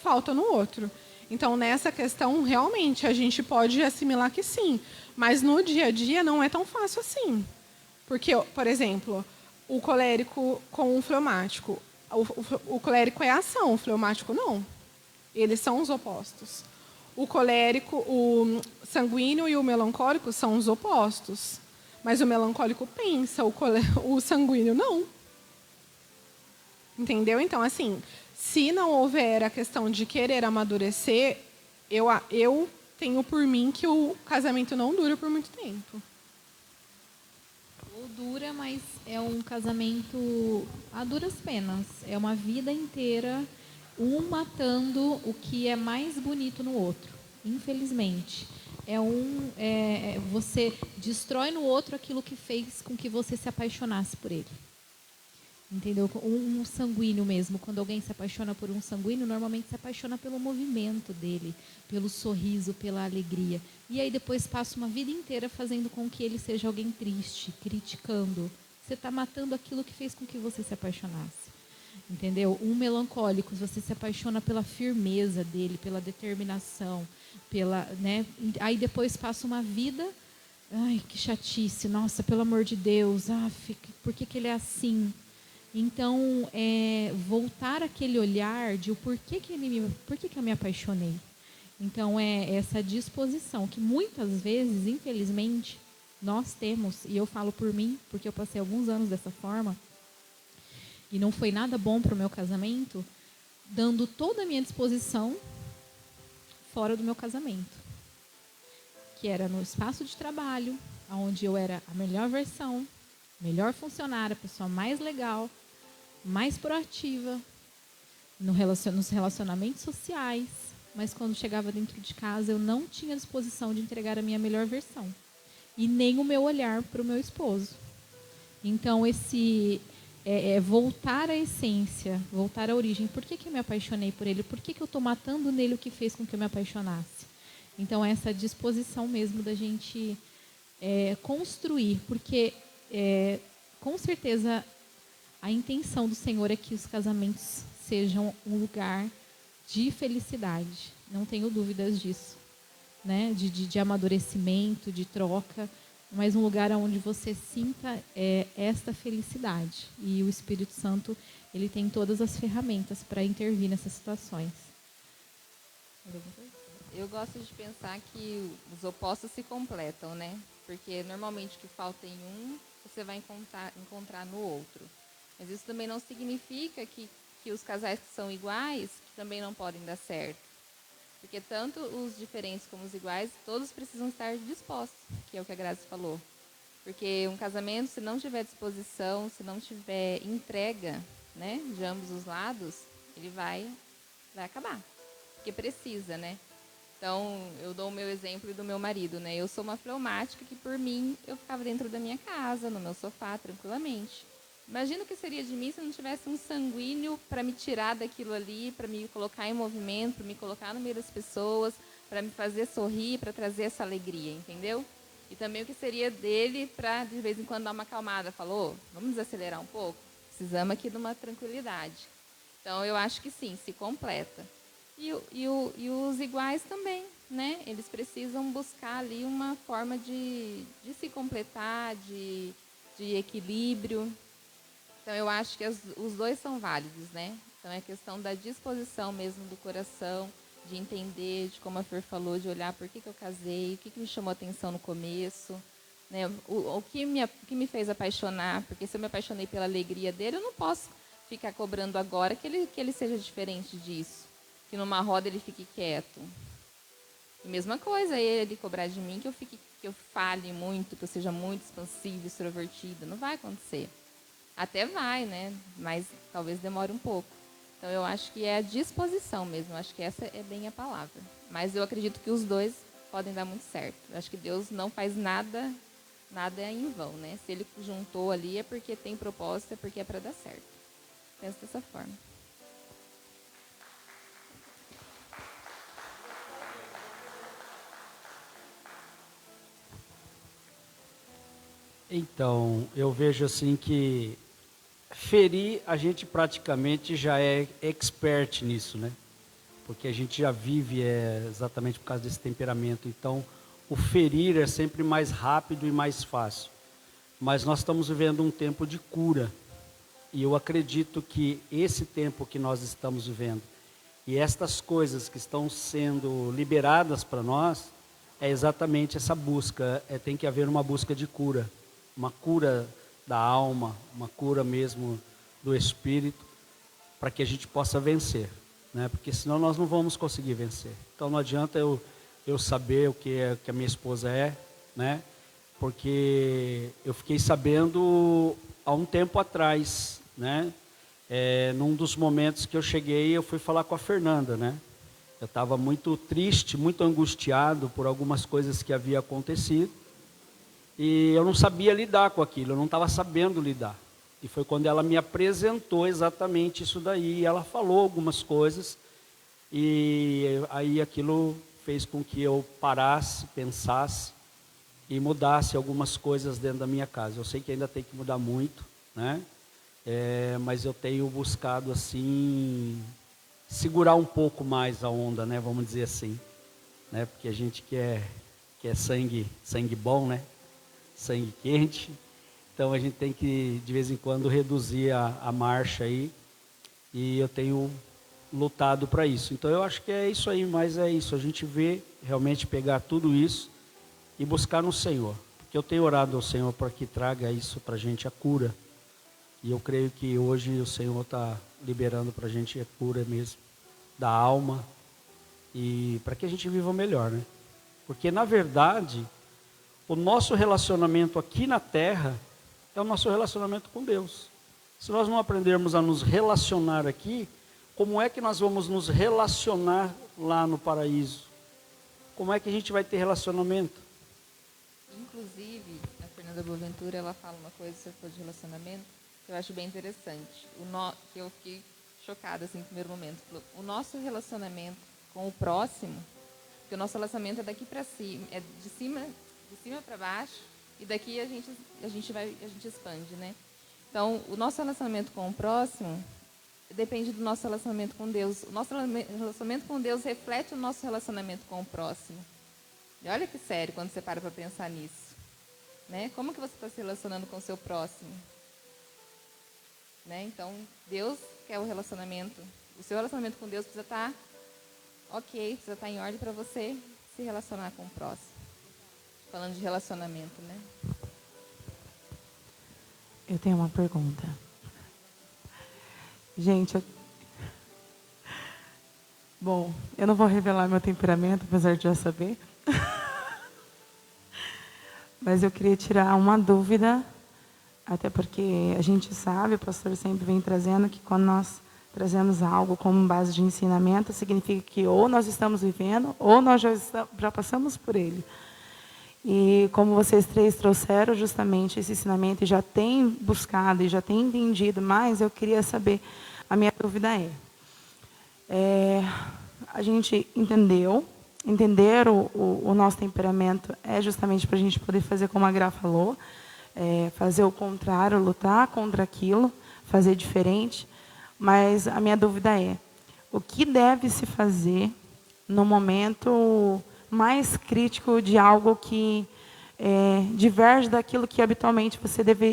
falta no outro. Então, nessa questão, realmente, a gente pode assimilar que sim. Mas no dia a dia não é tão fácil assim. Porque, por exemplo, o colérico com o fleumático. O colérico é a ação, o fleumático não. Eles são os opostos. O colérico, o sanguíneo e o melancólico são os opostos. Mas o melancólico pensa, o sanguíneo não. Entendeu? Então, assim, se não houver a questão de querer amadurecer, eu tenho por mim que o casamento não dura por muito tempo. Ou dura, mas é um casamento a duras penas. É uma vida inteira, um matando o que é mais bonito no outro, infelizmente. Você destrói no outro aquilo que fez com que você se apaixonasse por ele. Entendeu? Um sanguíneo mesmo, quando alguém se apaixona por um sanguíneo, normalmente se apaixona pelo movimento dele, pelo sorriso, pela alegria. E aí depois passa uma vida inteira fazendo com que ele seja alguém triste, criticando. Você está matando aquilo que fez com que você se apaixonasse. Entendeu? Um melancólico, você se apaixona pela firmeza dele, pela determinação, né? Aí depois passa uma vida, ai, que chatice, nossa, pelo amor de Deus, por que ele é assim? Então, voltar aquele olhar de por que eu me apaixonei. Então, é essa disposição que muitas vezes, infelizmente, nós temos, e eu falo por mim, porque eu passei alguns anos dessa forma, e não foi nada bom para o meu casamento, dando toda a minha disposição fora do meu casamento. Que era no espaço de trabalho, onde eu era a melhor versão, melhor funcionária, a pessoa mais legal, mais proativa, nos relacionamentos sociais, mas quando chegava dentro de casa eu não tinha disposição de entregar a minha melhor versão. E nem o meu olhar para o meu esposo. Então, voltar à essência, voltar à origem. Por que eu me apaixonei por ele? Por que eu estou matando nele o que fez com que eu me apaixonasse? Então, essa disposição mesmo da gente construir. Porque, com certeza, a intenção do Senhor é que os casamentos sejam um lugar de felicidade. Não tenho dúvidas disso. Né? De amadurecimento, de troca, mas um lugar onde você sinta esta felicidade. E o Espírito Santo, ele tem todas as ferramentas para intervir nessas situações. Eu gosto de pensar que os opostos se completam, né? Porque normalmente o que falta em um, você vai encontrar no outro. Mas isso também não significa que os casais que são iguais que também não podem dar certo. Porque tanto os diferentes como os iguais, todos precisam estar dispostos, que é o que a Grazi falou. Porque um casamento, se não tiver disposição, se não tiver entrega, né, de ambos os lados, ele vai acabar. Porque precisa, né? Então, eu dou o meu exemplo do meu marido, né? Eu sou uma fleumática que, por mim, eu ficava dentro da minha casa, no meu sofá, tranquilamente. Imagina o que seria de mim se eu não tivesse um sanguíneo para me tirar daquilo ali, para me colocar em movimento, para me colocar no meio das pessoas, para me fazer sorrir, para trazer essa alegria, entendeu? E também o que seria dele para, de vez em quando, dar uma acalmada. Falou, vamos desacelerar um pouco? Precisamos aqui de uma tranquilidade. Então, eu acho que sim, se completa. E os iguais também, né? Eles precisam buscar ali uma forma de se completar, de equilíbrio. Então, eu acho que os dois são válidos, né? Então, é questão da disposição mesmo do coração, de entender, de como a Fer falou, de olhar por que eu casei, o que me chamou a atenção no começo, né? O que me fez apaixonar, porque se eu me apaixonei pela alegria dele, eu não posso ficar cobrando agora que ele seja diferente disso, que numa roda ele fique quieto. E mesma coisa, ele cobrar de mim que eu fale muito, que eu seja muito expansiva, extrovertida, não vai acontecer. Até vai, né? Mas talvez demore um pouco. Então, eu acho que é a disposição mesmo. Eu acho que essa é bem a palavra. Mas eu acredito que os dois podem dar muito certo. Eu acho que Deus não faz nada em vão, né? Se Ele juntou ali é porque tem propósito, é porque é para dar certo. Penso dessa forma. Então, eu vejo assim que ferir, a gente praticamente já é expert nisso, né? Porque a gente já vive exatamente por causa desse temperamento. Então, o ferir é sempre mais rápido e mais fácil. Mas nós estamos vivendo um tempo de cura. E eu acredito que esse tempo que nós estamos vivendo e estas coisas que estão sendo liberadas para nós, é exatamente essa busca. Tem que haver uma busca de cura. Uma cura da alma, uma cura mesmo do espírito, para que a gente possa vencer, né? Porque senão nós não vamos conseguir vencer. Então não adianta eu saber o que a minha esposa é, né? Porque eu fiquei sabendo há um tempo atrás, né? Num dos momentos que eu cheguei, eu fui falar com a Fernanda, né? Eu estava muito triste, muito angustiado por algumas coisas que haviam acontecido. E eu não sabia lidar com aquilo, eu não estava sabendo lidar. E foi quando ela me apresentou exatamente isso daí. E ela falou algumas coisas. E aí aquilo fez com que eu parasse, pensasse e mudasse algumas coisas dentro da minha casa. Eu sei que ainda tem que mudar muito, né? Mas eu tenho buscado assim, segurar um pouco mais a onda, né? Vamos dizer assim, né? Porque a gente quer sangue bom, né? Sangue quente, então a gente tem que de vez em quando reduzir a marcha aí, e eu tenho lutado para isso. Então eu acho que é isso aí, mas é isso, a gente vê realmente pegar tudo isso e buscar no Senhor, porque eu tenho orado ao Senhor para que traga isso para a gente, a cura, e eu creio que hoje o Senhor está liberando para a gente a cura mesmo, da alma, e para que a gente viva melhor, né? Porque na verdade o nosso relacionamento aqui na terra é o nosso relacionamento com Deus. Se nós não aprendermos a nos relacionar aqui, como é que nós vamos nos relacionar lá no paraíso? Como é que a gente vai ter relacionamento? Inclusive, a Fernanda Boaventura, ela fala uma coisa sobre relacionamento que eu acho bem interessante. Que eu fiquei chocada assim, no primeiro momento. O nosso relacionamento com o próximo, porque o nosso relacionamento é daqui para cima, é de cima para baixo, e daqui a gente expande, né? Então, o nosso relacionamento com o próximo depende do nosso relacionamento com Deus. O nosso relacionamento com Deus reflete o nosso relacionamento com o próximo. E olha que sério quando você para pensar nisso, né? Como que você está se relacionando com o seu próximo? Né? Então, Deus quer o relacionamento. O seu relacionamento com Deus precisa estar ok, precisa estar em ordem para você se relacionar com o próximo. Falando de relacionamento, né? Eu tenho uma pergunta. Gente, bom, eu não vou revelar meu temperamento, apesar de já saber. Mas eu queria tirar uma dúvida, até porque a gente sabe, o pastor sempre vem trazendo que quando nós trazemos algo como base de ensinamento, significa que ou nós estamos vivendo, ou nós já passamos por ele. E como vocês três trouxeram justamente esse ensinamento e já têm buscado e já têm entendido mais, eu queria saber, a minha dúvida a gente entender o nosso temperamento é justamente para a gente poder fazer como a Gra falou, fazer o contrário, lutar contra aquilo, fazer diferente. Mas a minha dúvida o que deve se fazer no momento mais crítico de algo que diverge daquilo que habitualmente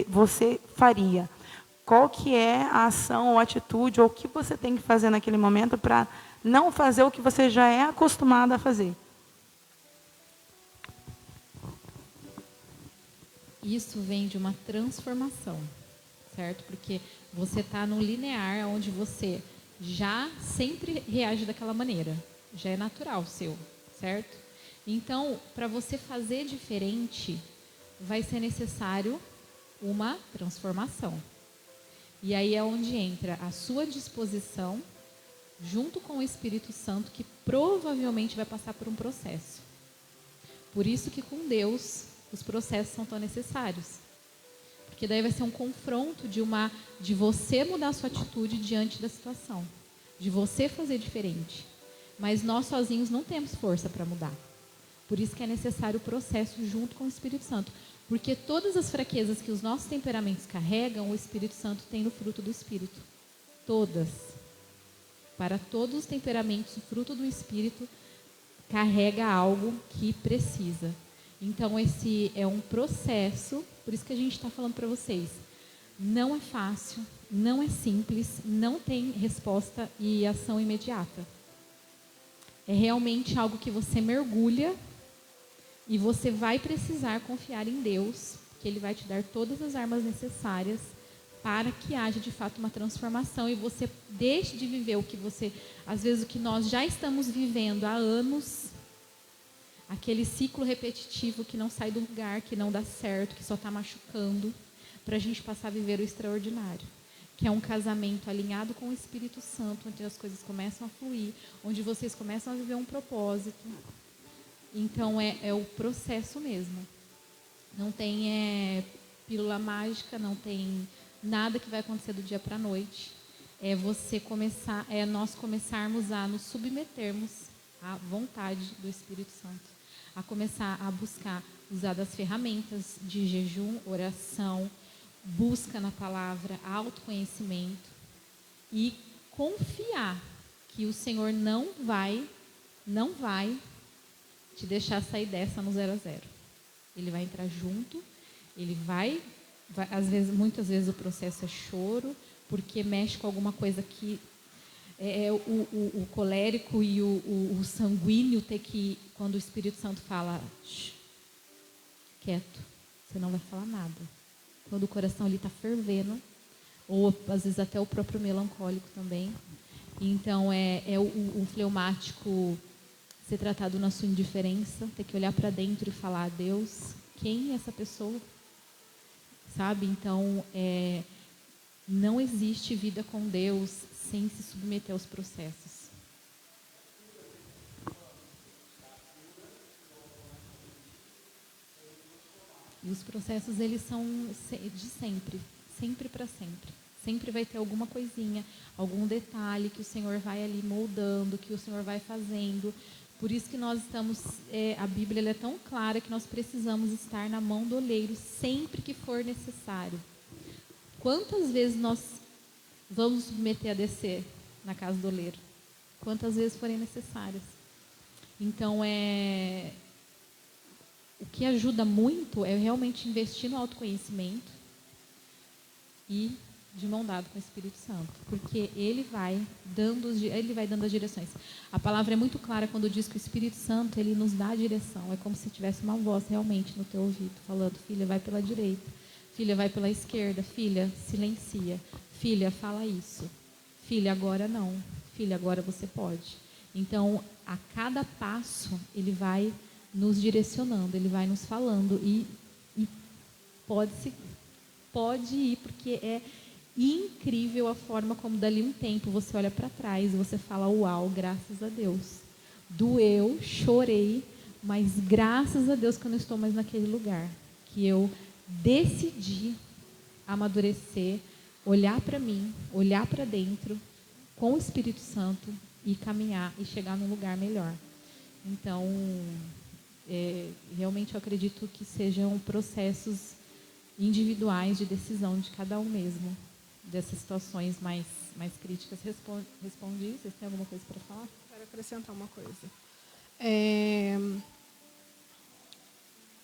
você faria? Qual que é a ação ou atitude, ou o que você tem que fazer naquele momento para não fazer o que você já é acostumado a fazer? Isso vem de uma transformação, certo? Porque você está no linear onde você já sempre reage daquela maneira. Já é natural seu, certo? Então, para você fazer diferente, vai ser necessário uma transformação. E aí é onde entra a sua disposição, junto com o Espírito Santo, que provavelmente vai passar por um processo. Por isso que com Deus os processos são tão necessários. Porque daí vai ser um confronto de você mudar a sua atitude diante da situação. De você fazer diferente. Mas nós sozinhos não temos força para mudar. Por isso que é necessário o processo junto com o Espírito Santo. Porque todas as fraquezas que os nossos temperamentos carregam, o Espírito Santo tem no fruto do Espírito. Todas. Para todos os temperamentos, o fruto do Espírito carrega algo que precisa. Então, esse é um processo, por isso que a gente está falando para vocês. Não é fácil, não é simples, não tem resposta e ação imediata. É realmente algo que você mergulha e você vai precisar confiar em Deus, que Ele vai te dar todas as armas necessárias para que haja de fato uma transformação e você deixe de viver o que você, às vezes o que nós já estamos vivendo há anos, aquele ciclo repetitivo que não sai do lugar, que não dá certo, que só está machucando, para a gente passar a viver o extraordinário, que é um casamento alinhado com o Espírito Santo, onde as coisas começam a fluir, onde vocês começam a viver um propósito. Então é o processo mesmo. Não tem pílula mágica, não tem nada que vai acontecer do dia para a noite. Nós começarmos a nos submetermos à vontade do Espírito Santo, a começar a buscar, usar das ferramentas de jejum, oração, busca na palavra, autoconhecimento e confiar que o Senhor não vai te deixar sair dessa no 0 a 0. Ele vai entrar junto, ele vai muitas vezes o processo é choro, porque mexe com alguma coisa que o colérico e o sanguíneo ter que, quando o Espírito Santo fala, quieto, você não vai falar nada. Quando o coração ali está fervendo, ou às vezes até o próprio melancólico também. Então o fleumático ser tratado na sua indiferença, ter que olhar para dentro e falar, Deus, quem é essa pessoa? Sabe? Então, não existe vida com Deus sem se submeter aos processos. E os processos, eles são de sempre, sempre para sempre. Sempre vai ter alguma coisinha, algum detalhe que o Senhor vai ali moldando, que o Senhor vai fazendo. Por isso que nós estamos, a Bíblia ela é tão clara que nós precisamos estar na mão do oleiro sempre que for necessário. Quantas vezes nós vamos submeter a descer na casa do oleiro? Quantas vezes forem necessárias. Então, o que ajuda muito é realmente investir no autoconhecimento e de mão dada com o Espírito Santo, porque ele vai dando as direções. A palavra é muito clara quando diz que o Espírito Santo ele nos dá a direção. É como se tivesse uma voz realmente no teu ouvido falando, filha, vai pela direita, filha, vai pela esquerda, filha, silencia, filha, fala isso, filha, agora não, filha, agora você pode. Então, a cada passo ele vai nos direcionando, ele vai nos falando e pode ir, porque é incrível a forma como dali um tempo você olha para trás e você fala, uau, graças a Deus. Doeu, chorei, Mas graças a Deus que eu não estou mais naquele lugar. Que eu decidi amadurecer, olhar para mim, olhar para dentro, com o Espírito Santo e caminhar e chegar num lugar melhor. Então, realmente eu acredito que sejam processos individuais de decisão de cada um mesmo, dessas situações mais críticas. Respondi? Vocês têm alguma coisa para falar? Quero acrescentar uma coisa.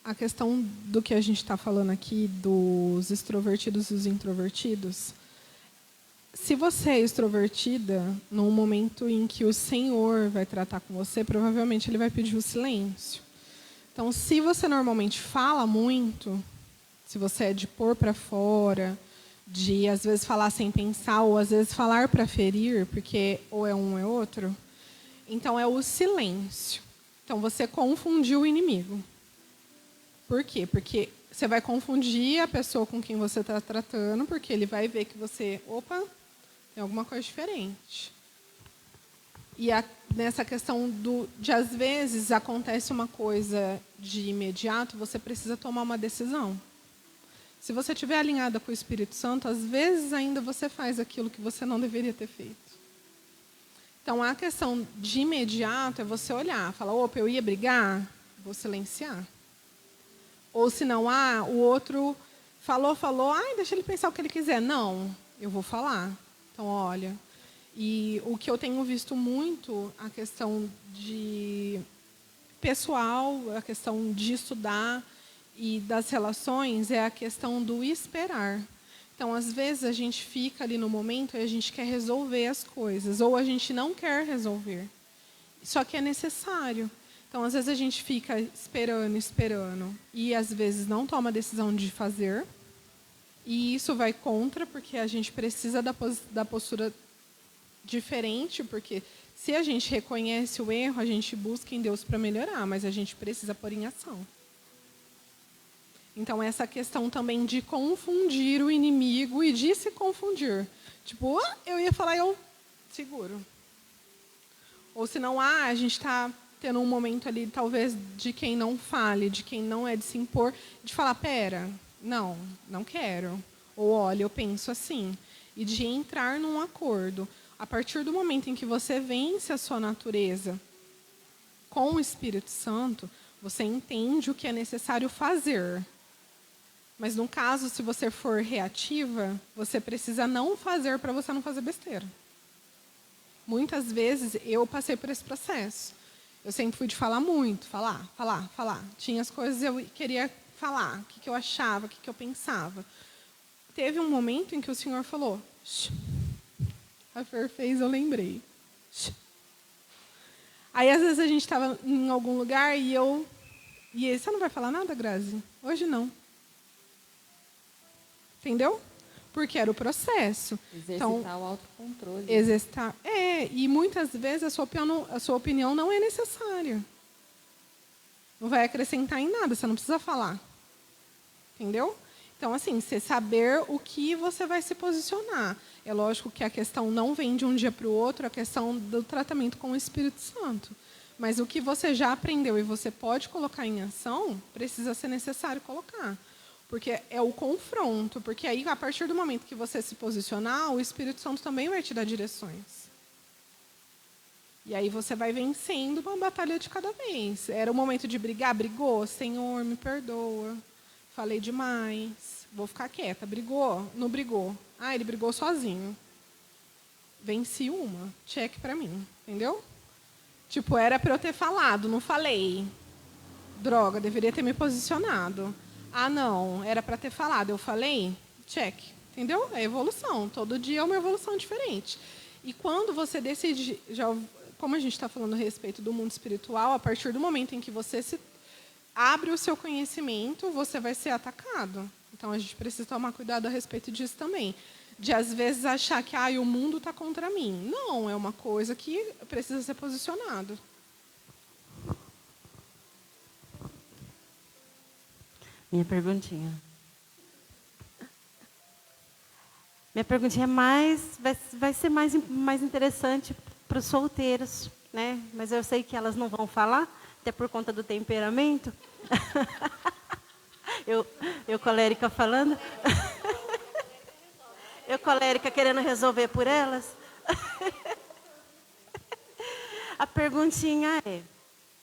A questão do que a gente está falando aqui, dos extrovertidos e os introvertidos, se você é extrovertida, num momento em que o Senhor vai tratar com você, provavelmente Ele vai pedir o silêncio. Então, se você normalmente fala muito, se você é de pôr para fora, de às vezes falar sem pensar, ou às vezes falar para ferir, porque ou é um ou é outro, então é o silêncio. Então, você confundiu o inimigo. Por quê? Porque você vai confundir a pessoa com quem você está tratando, porque ele vai ver que você, opa, tem alguma coisa diferente. E nessa questão de, às vezes, acontece uma coisa de imediato, você precisa tomar uma decisão. Se você estiver alinhada com o Espírito Santo, às vezes ainda você faz aquilo que você não deveria ter feito. Então, a questão de imediato é você olhar, falar, opa, eu ia brigar, vou silenciar. Ou se não, o outro falou, deixa ele pensar o que ele quiser. Não, eu vou falar. Então, olha, e o que eu tenho visto muito, a questão de pessoal, a questão de estudar e das relações, é a questão do esperar. Então, às vezes, a gente fica ali no momento e a gente quer resolver as coisas, ou a gente não quer resolver. Só que é necessário. Então, às vezes, a gente fica esperando, e às vezes não toma a decisão de fazer. E isso vai contra, porque a gente precisa da postura diferente, porque se a gente reconhece o erro, a gente busca em Deus para melhorar, mas a gente precisa pôr em ação. Então, essa questão também de confundir o inimigo e de se confundir. Tipo, eu ia falar, eu seguro. Ou senão, a gente está tendo um momento ali, talvez, de quem não fale, de quem não é de se impor, de falar, pera, não quero. Ou, olha, eu penso assim. E de entrar num acordo. A partir do momento em que você vence a sua natureza com o Espírito Santo, você entende o que é necessário fazer. Mas, no caso, se você for reativa, você precisa não fazer para você não fazer besteira. Muitas vezes, eu passei por esse processo. Eu sempre fui de falar muito, falar. Tinha as coisas que eu queria falar, o que eu achava, o que eu pensava. Teve um momento em que o Senhor falou, shh. A Fer fez, eu lembrei. Shh. Aí, às vezes, a gente estava em algum lugar e você não vai falar nada, Grazi? Hoje não. Entendeu? Porque era o processo. Exercitar o autocontrole. Exercitar. E muitas vezes a sua opinião não é necessária. Não vai acrescentar em nada, você não precisa falar. Entendeu? Então, assim, você saber o que você vai se posicionar. É lógico que a questão não vem de um dia para o outro, a questão do tratamento com o Espírito Santo. Mas o que você já aprendeu e você pode colocar em ação, precisa ser necessário colocar. Porque é o confronto. Porque aí, a partir do momento que você se posicionar, o Espírito Santo também vai te dar direções. E aí você vai vencendo uma batalha de cada vez. Era o momento de brigar, brigou. Senhor, me perdoa. Falei demais. Vou ficar quieta. Brigou? Não brigou. Ele brigou sozinho. Venci uma. Check pra mim. Entendeu? Tipo, era para eu ter falado, não falei. Droga, deveria ter me posicionado. Não, era para ter falado. Eu falei, check. Entendeu? É evolução. Todo dia é uma evolução diferente. E quando você decide, como a gente está falando a respeito do mundo espiritual, a partir do momento em que você abre o seu conhecimento, você vai ser atacado. Então, a gente precisa tomar cuidado a respeito disso também. De, às vezes, achar que o mundo está contra mim. Não, é uma coisa que precisa ser posicionado. Minha perguntinha. Minha perguntinha vai ser mais interessante para os solteiros, né? Mas eu sei que elas não vão falar. até por conta do temperamento. Eu colérica falando. Eu colérica querendo resolver por elas. A perguntinha é,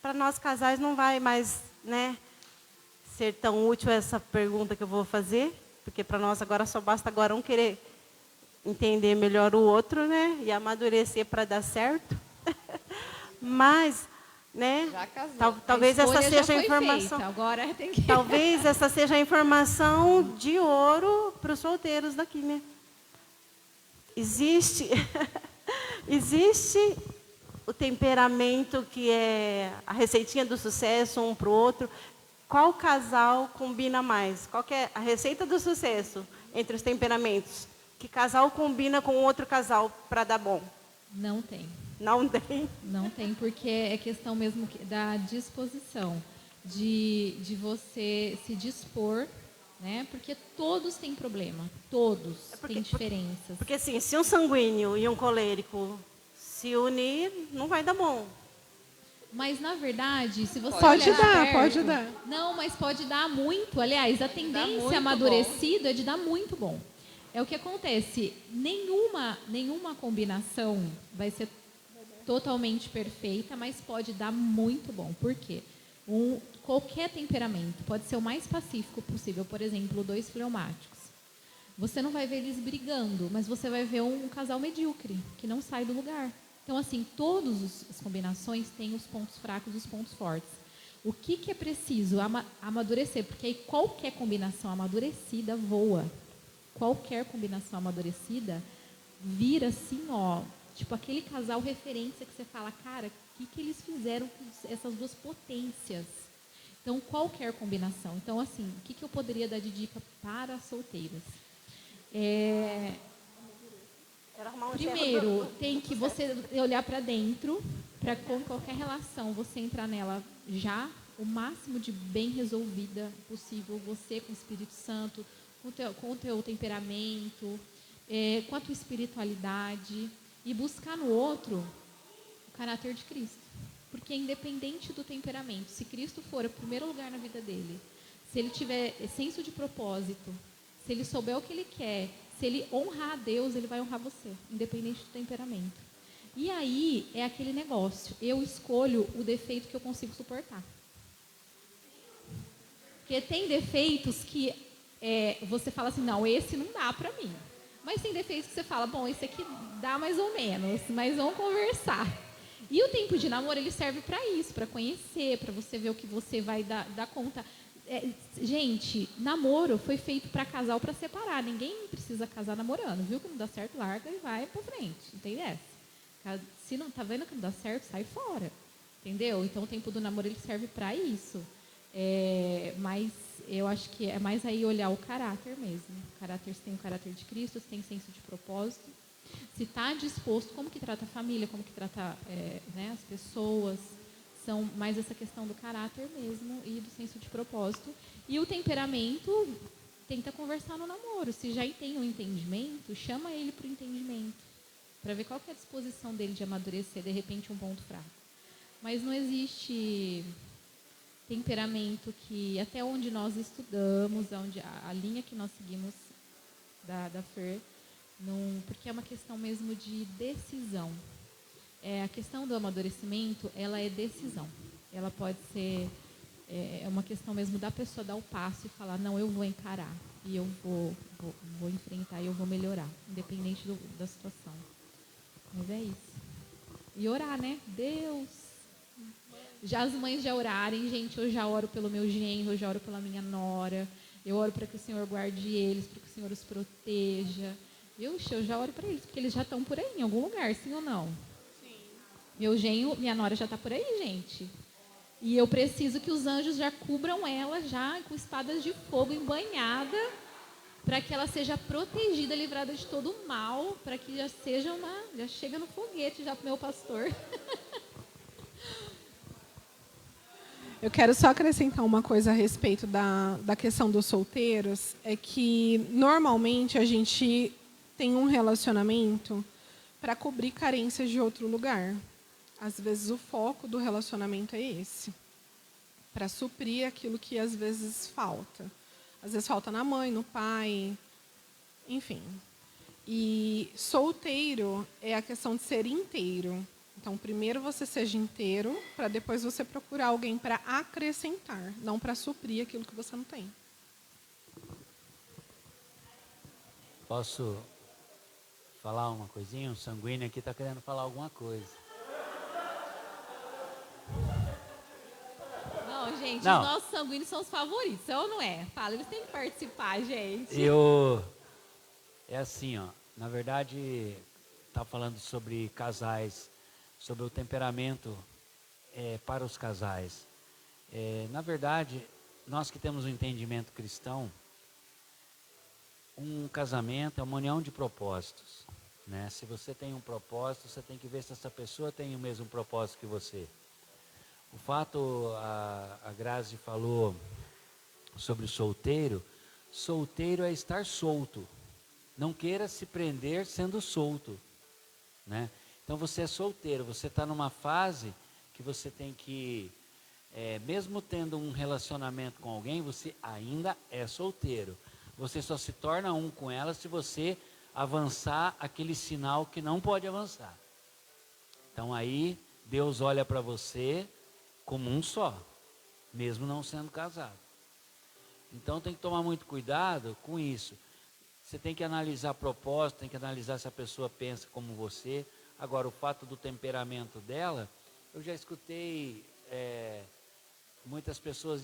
para nós casais não vai mais, né, ser tão útil essa pergunta que eu vou fazer, porque para nós agora só basta agora um querer entender melhor o outro, né, e amadurecer para dar certo. Mas, né, Já casou. talvez essa escolha já seja a foi informação. feita, agora tem que... Talvez essa seja a informação de ouro para os solteiros daqui, né? Existe o temperamento que é a receitinha do sucesso um para o outro. Qual casal combina mais? Qual que é a receita do sucesso entre os temperamentos? Que casal combina com outro casal para dar bom? Não tem. Não tem. Não tem, porque é questão mesmo da disposição, de você se dispor, né? Porque todos têm problema, todos têm diferenças. Porque assim, se um sanguíneo e um colérico se unir, não vai dar bom. Mas, na verdade, se você Pode olhar dar, perto- pode dar. Não, mas pode dar muito. Aliás, a tendência muito amadurecida é de dar muito bom. É o que acontece. Nenhuma combinação vai ser totalmente perfeita, mas pode dar muito bom. Por quê? Qualquer temperamento pode ser o mais pacífico possível. Por exemplo, 2 fleumáticos. Você não vai ver eles brigando, mas você vai ver um casal medíocre, que não sai do lugar. Então, assim, todas as combinações têm os pontos fracos e os pontos fortes. O que é preciso? Amadurecer, porque aí qualquer combinação amadurecida voa. Qualquer combinação amadurecida vira assim, ó, tipo aquele casal referência que você fala, cara, o que eles fizeram com essas duas potências? Então, qualquer combinação. Então, assim, o que eu poderia dar de dica para as solteiras? Primeiro, tem que você olhar para dentro, para com qualquer relação você entrar nela já o máximo de bem resolvida possível, você com o Espírito Santo, com o teu temperamento, com a tua espiritualidade, e buscar no outro o caráter de Cristo. Porque independente do temperamento, se Cristo for o primeiro lugar na vida dele, se ele tiver senso de propósito, se ele souber o que ele quer, se ele honrar a Deus, ele vai honrar você, independente do temperamento. E aí é aquele negócio, eu escolho o defeito que eu consigo suportar. Porque tem defeitos que você fala assim, não, esse não dá pra mim. Mas tem defeitos que você fala, bom, esse aqui dá mais ou menos, mas vamos conversar. E o tempo de namoro, ele serve para isso, para conhecer, para você ver o que você vai dar conta. Gente, namoro foi feito para casal, para separar. Ninguém precisa casar namorando. Viu que não dá certo, larga e vai para frente. Não tem essa. Se não tá vendo que não dá certo, sai fora. Entendeu? Então o tempo do namoro ele serve para isso. Mas eu acho que é mais aí olhar o caráter mesmo. O caráter, se tem o caráter de Cristo, se tem senso de propósito. Se está disposto, como que trata a família, como que trata as pessoas. São mais essa questão do caráter mesmo e do senso de propósito. E o temperamento, tenta conversar no namoro. Se já tem um entendimento, chama ele para o entendimento. Para ver qual que é a disposição dele de amadurecer, de repente, um ponto fraco. Mas não existe temperamento que, até onde nós estudamos, a linha que nós seguimos da FER, porque é uma questão mesmo de decisão. A questão do amadurecimento, ela é decisão. Ela pode ser uma questão mesmo da pessoa dar o passo e falar, não, eu vou encarar, e eu vou enfrentar, e eu vou melhorar, independente da situação. Mas é isso. E orar, né? Deus. Já as mães já orarem, gente, eu já oro pelo meu genro, eu já oro pela minha nora, eu oro para que o Senhor guarde eles, para que o Senhor os proteja. Eu já oro para eles, porque eles já estão por aí, em algum lugar, sim ou não? Meu genro, minha nora já está por aí, gente. E eu preciso que os anjos já cubram ela, já com espadas de fogo, embanhada, para que ela seja protegida, livrada de todo o mal, para que já chega no foguete já para o meu pastor. Eu quero só acrescentar uma coisa a respeito da questão dos solteiros, é que normalmente a gente tem um relacionamento para cobrir carências de outro lugar. Às vezes o foco do relacionamento é esse. para suprir aquilo que às vezes falta. Às vezes falta na mãe, no pai, enfim. E solteiro é a questão de ser inteiro. Então, primeiro você seja inteiro, para depois você procurar alguém para acrescentar, não para suprir aquilo que você não tem. Posso falar uma coisinha? O sanguíneo aqui está querendo falar alguma coisa. Não, gente, Não. Os nossos sanguíneos são os favoritos, ou não é? Fala, eles têm que participar, gente. É assim, ó. Na verdade, tá falando sobre casais, sobre o temperamento para os casais. Na verdade, nós que temos um entendimento cristão, um casamento é uma união de propósitos, né? Se você tem um propósito, você tem que ver se essa pessoa tem o mesmo propósito que você. O fato, a Grazi falou sobre solteiro. Solteiro é estar solto. Não queira se prender sendo solto, né? Então você é solteiro, você está numa fase que você tem que, mesmo tendo um relacionamento com alguém, você ainda é solteiro. Você só se torna um com ela se você avançar aquele sinal que não pode avançar. Então aí Deus olha para você como um só, mesmo não sendo casado. Então tem que tomar muito cuidado com isso. Você tem que analisar a proposta, tem que analisar se a pessoa pensa como você. Agora, o fato do temperamento dela, eu já escutei muitas pessoas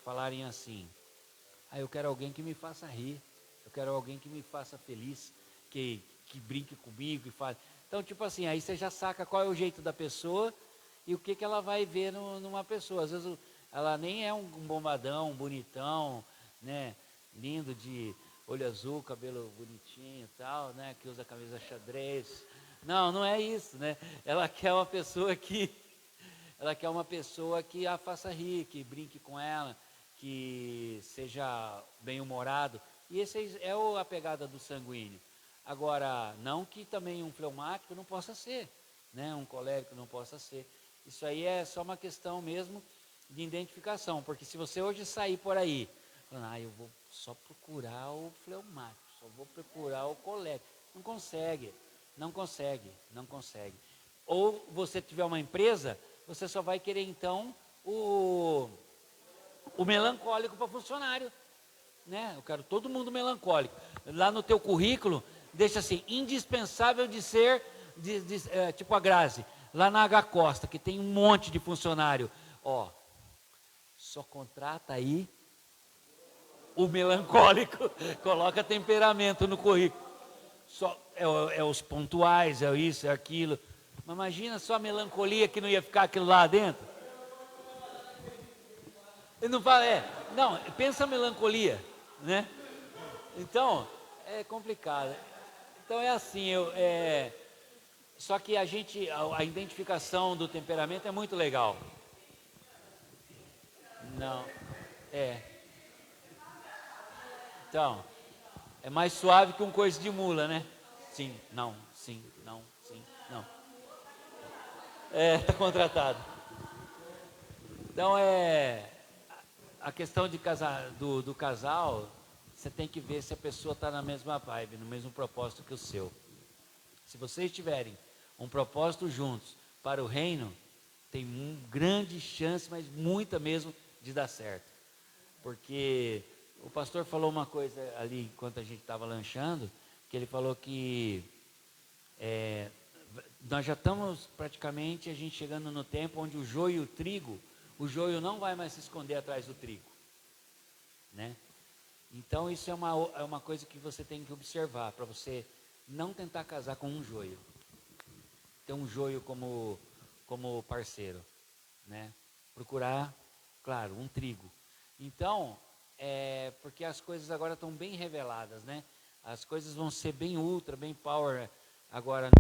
falarem assim: eu quero alguém que me faça rir, eu quero alguém que me faça feliz, que brinque comigo e fale. Então, tipo assim, aí você já saca qual é o jeito da pessoa e o que ela vai ver numa pessoa. Às vezes ela nem é um bombadão, um bonitão, né, lindo, de olho azul, cabelo bonitinho e tal, né, que usa camisa xadrez. Não é isso, né? Ela quer uma pessoa que a faça rir, que brinque com ela, que seja bem-humorado. E esse é a pegada do sanguíneo. Agora, não que também um fleumático não possa ser, né? Um colérico não possa ser. Isso aí é só uma questão mesmo de identificação, porque se você hoje sair por aí, falando, eu vou só procurar o fleumático, só vou procurar o colérico, não consegue. Ou você tiver uma empresa, você só vai querer então o melancólico para funcionário, né? Eu quero todo mundo melancólico. Lá no teu currículo, deixa assim, indispensável de ser, tipo a Grazi, lá na H Costa, que tem um monte de funcionário. Só contrata aí o melancólico, coloca temperamento no currículo. Só é os pontuais, é isso, é aquilo. Mas imagina só a melancolia que não ia ficar aquilo lá dentro. Ele não fala, não, pensa a melancolia, né? Então, é complicado. Então é assim, só que a identificação do temperamento é muito legal. Não, Então, é mais suave que um coice de mula, né? Sim, não, sim, não, sim, não. Está contratado. Então, a questão de do casal, você tem que ver se a pessoa está na mesma vibe, no mesmo propósito que o seu. Se vocês tiverem um propósito juntos para o reino, tem grande chance, mas muita mesmo, de dar certo. Porque o pastor falou uma coisa ali, enquanto a gente estava lanchando, que ele falou que nós já estamos praticamente, a gente chegando no tempo onde o joio e o trigo, o joio não vai mais se esconder atrás do trigo, né? Então isso é uma coisa que você tem que observar, para você não tentar casar com um joio, ter um joio como parceiro, né? Procurar, claro, um trigo. Então, porque as coisas agora estão bem reveladas, né? As coisas vão ser bem ultra, bem power agora.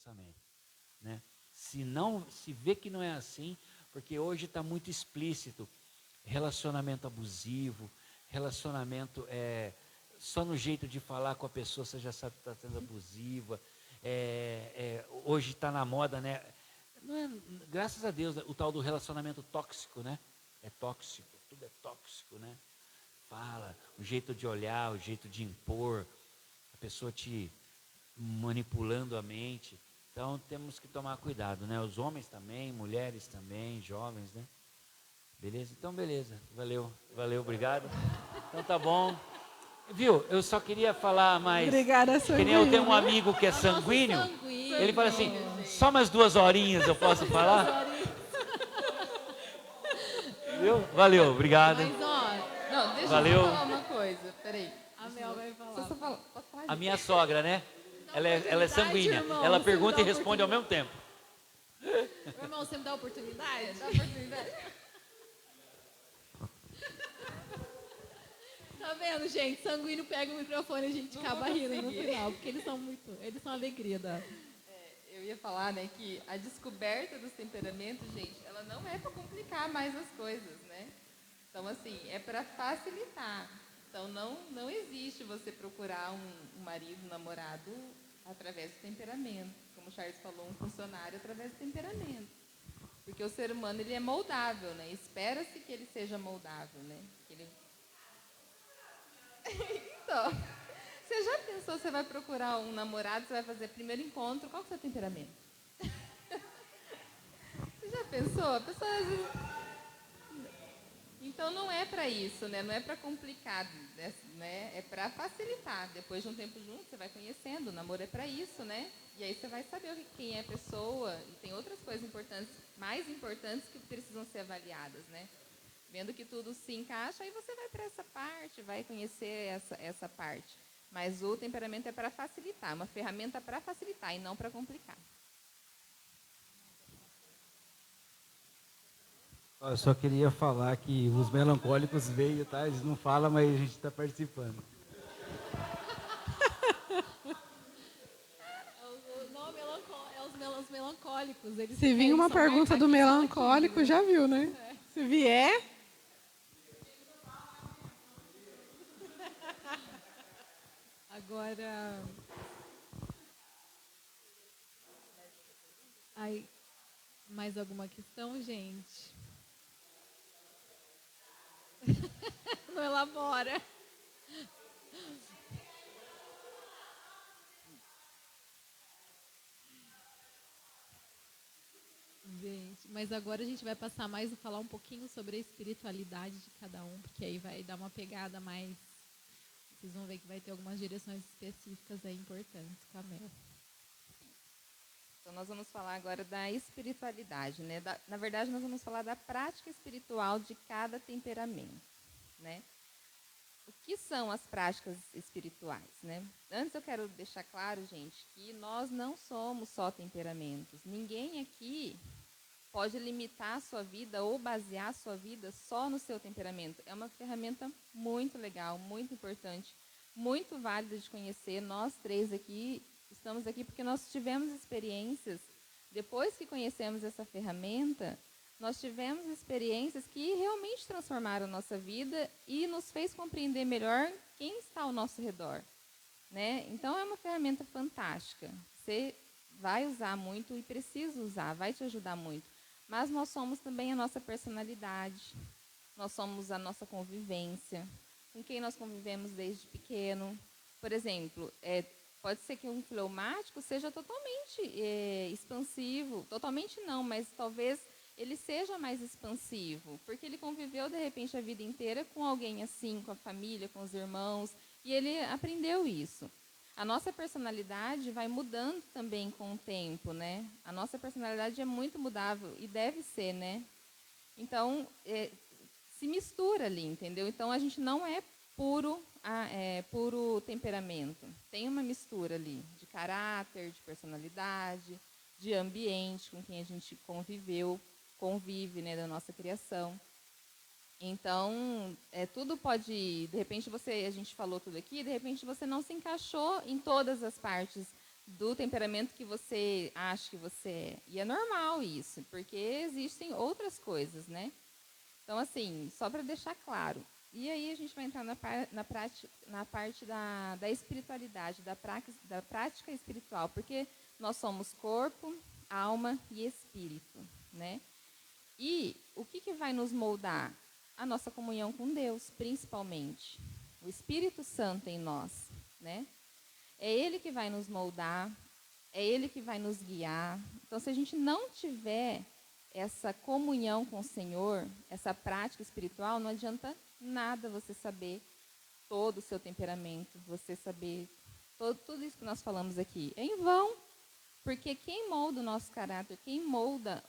pensamento, né? Se vê que não é assim, porque hoje está muito explícito, relacionamento abusivo, relacionamento só no jeito de falar com a pessoa você já sabe que está sendo abusiva, hoje está na moda, né? Não é, graças a Deus, o tal do relacionamento tóxico, né? É tóxico, tudo é tóxico, né? Fala, o jeito de olhar, o jeito de impor, a pessoa te manipulando a mente. Então temos que tomar cuidado, né? Os homens também, mulheres também, jovens, né? Beleza? Então beleza, valeu, obrigado. Então tá bom. Viu? Eu só queria falar mais. Obrigada, que nem eu tenho um amigo que é sanguíneo. Ele fala assim, só mais 2 horinhas eu posso falar? Viu? Valeu, obrigado. Mas, ó, não, deixa Valeu. eu falar uma coisa, peraí. A Mel vai falar. Posso falar, A minha sogra, né? Ela é sanguínea. irmão, Ela você pergunta me e dá responde ao mesmo tempo. Irmão, você me dá oportunidade? Dá oportunidade. Tá vendo, gente? Sanguíneo pega o microfone e a gente Não acaba vou rindo no conseguir. final, porque eles são a alegria da... Eu ia falar, né, que a descoberta dos temperamentos, gente, ela não é para complicar mais as coisas, né? Então, assim, é para facilitar. Então, não existe você procurar um marido, um namorado através do temperamento. Como o Charles falou, um funcionário através do temperamento. Porque o ser humano, ele é moldável, né? Espera-se que ele seja moldável, né? Que ele... Então, você já pensou, você vai procurar um namorado, você vai fazer primeiro encontro, qual que é o seu temperamento? Você já pensou? A pessoa às vezes... Então não é para isso, né? Não é para complicar, né? É para facilitar. Depois de um tempo junto, você vai conhecendo. O namoro é para isso, né? E aí você vai saber quem é a pessoa. E tem outras coisas importantes, mais importantes, que precisam ser avaliadas, né? Vendo que tudo se encaixa, aí você vai para essa parte, vai conhecer essa parte. Mas o temperamento é para facilitar, uma ferramenta para facilitar e não para complicar. Eu só queria falar que os melancólicos veio, tá? Eles não falam, mas a gente está participando. Não, os melancólicos. Eles Se vir uma são pergunta do aqui, melancólico, né? já viu, né? Se vier... Agora... Aí, mais alguma questão, gente? Não elabora. Gente, mas agora a gente vai passar mais a falar um pouquinho sobre a espiritualidade de cada um, porque aí vai dar uma pegada mais... Vocês vão ver que vai ter algumas direções específicas aí importantes com a Mel. Então, nós vamos falar agora da espiritualidade, né? Na verdade, nós vamos falar da prática espiritual de cada temperamento, né? O que são as práticas espirituais, né? Antes eu quero deixar claro, gente, que nós não somos só temperamentos. Ninguém aqui pode limitar a sua vida ou basear a sua vida só no seu temperamento. É uma ferramenta muito legal, muito importante, muito válida de conhecer. Nós 3 aqui estamos aqui porque nós tivemos experiências, depois que conhecemos essa ferramenta, nós tivemos experiências que realmente transformaram a nossa vida e nos fez compreender melhor quem está ao nosso redor, né? Então, é uma ferramenta fantástica. Você vai usar muito e precisa usar, vai te ajudar muito. Mas nós somos também a nossa personalidade, nós somos a nossa convivência, com quem nós convivemos desde pequeno. Por exemplo, pode ser que um fleumático seja totalmente expansivo, totalmente não, mas talvez ele seja mais expansivo, porque ele conviveu, de repente, a vida inteira com alguém assim, com a família, com os irmãos, e ele aprendeu isso. A nossa personalidade vai mudando também com o tempo, né? A nossa personalidade é muito mudável e deve ser, né? Então, se mistura ali, entendeu? Então, a gente não é puro temperamento. Tem uma mistura ali de caráter, de personalidade, de ambiente com quem a gente convive, né, da nossa criação. Então, tudo pode, de repente a gente falou tudo aqui, de repente você não se encaixou em todas as partes do temperamento que você acha que você é. E é normal isso, porque existem outras coisas, né? Então, assim, só para deixar claro. E aí a gente vai entrar na parte da espiritualidade, da prática espiritual, porque nós somos corpo, alma e espírito, né? E o que vai nos moldar? A nossa comunhão com Deus, principalmente. O Espírito Santo em nós, né? É Ele que vai nos moldar, é Ele que vai nos guiar. Então, se a gente não tiver essa comunhão com o Senhor, essa prática espiritual, não adianta nada você saber todo o seu temperamento, você saber tudo isso que nós falamos aqui. É em vão, porque quem molda o nosso caráter, quem molda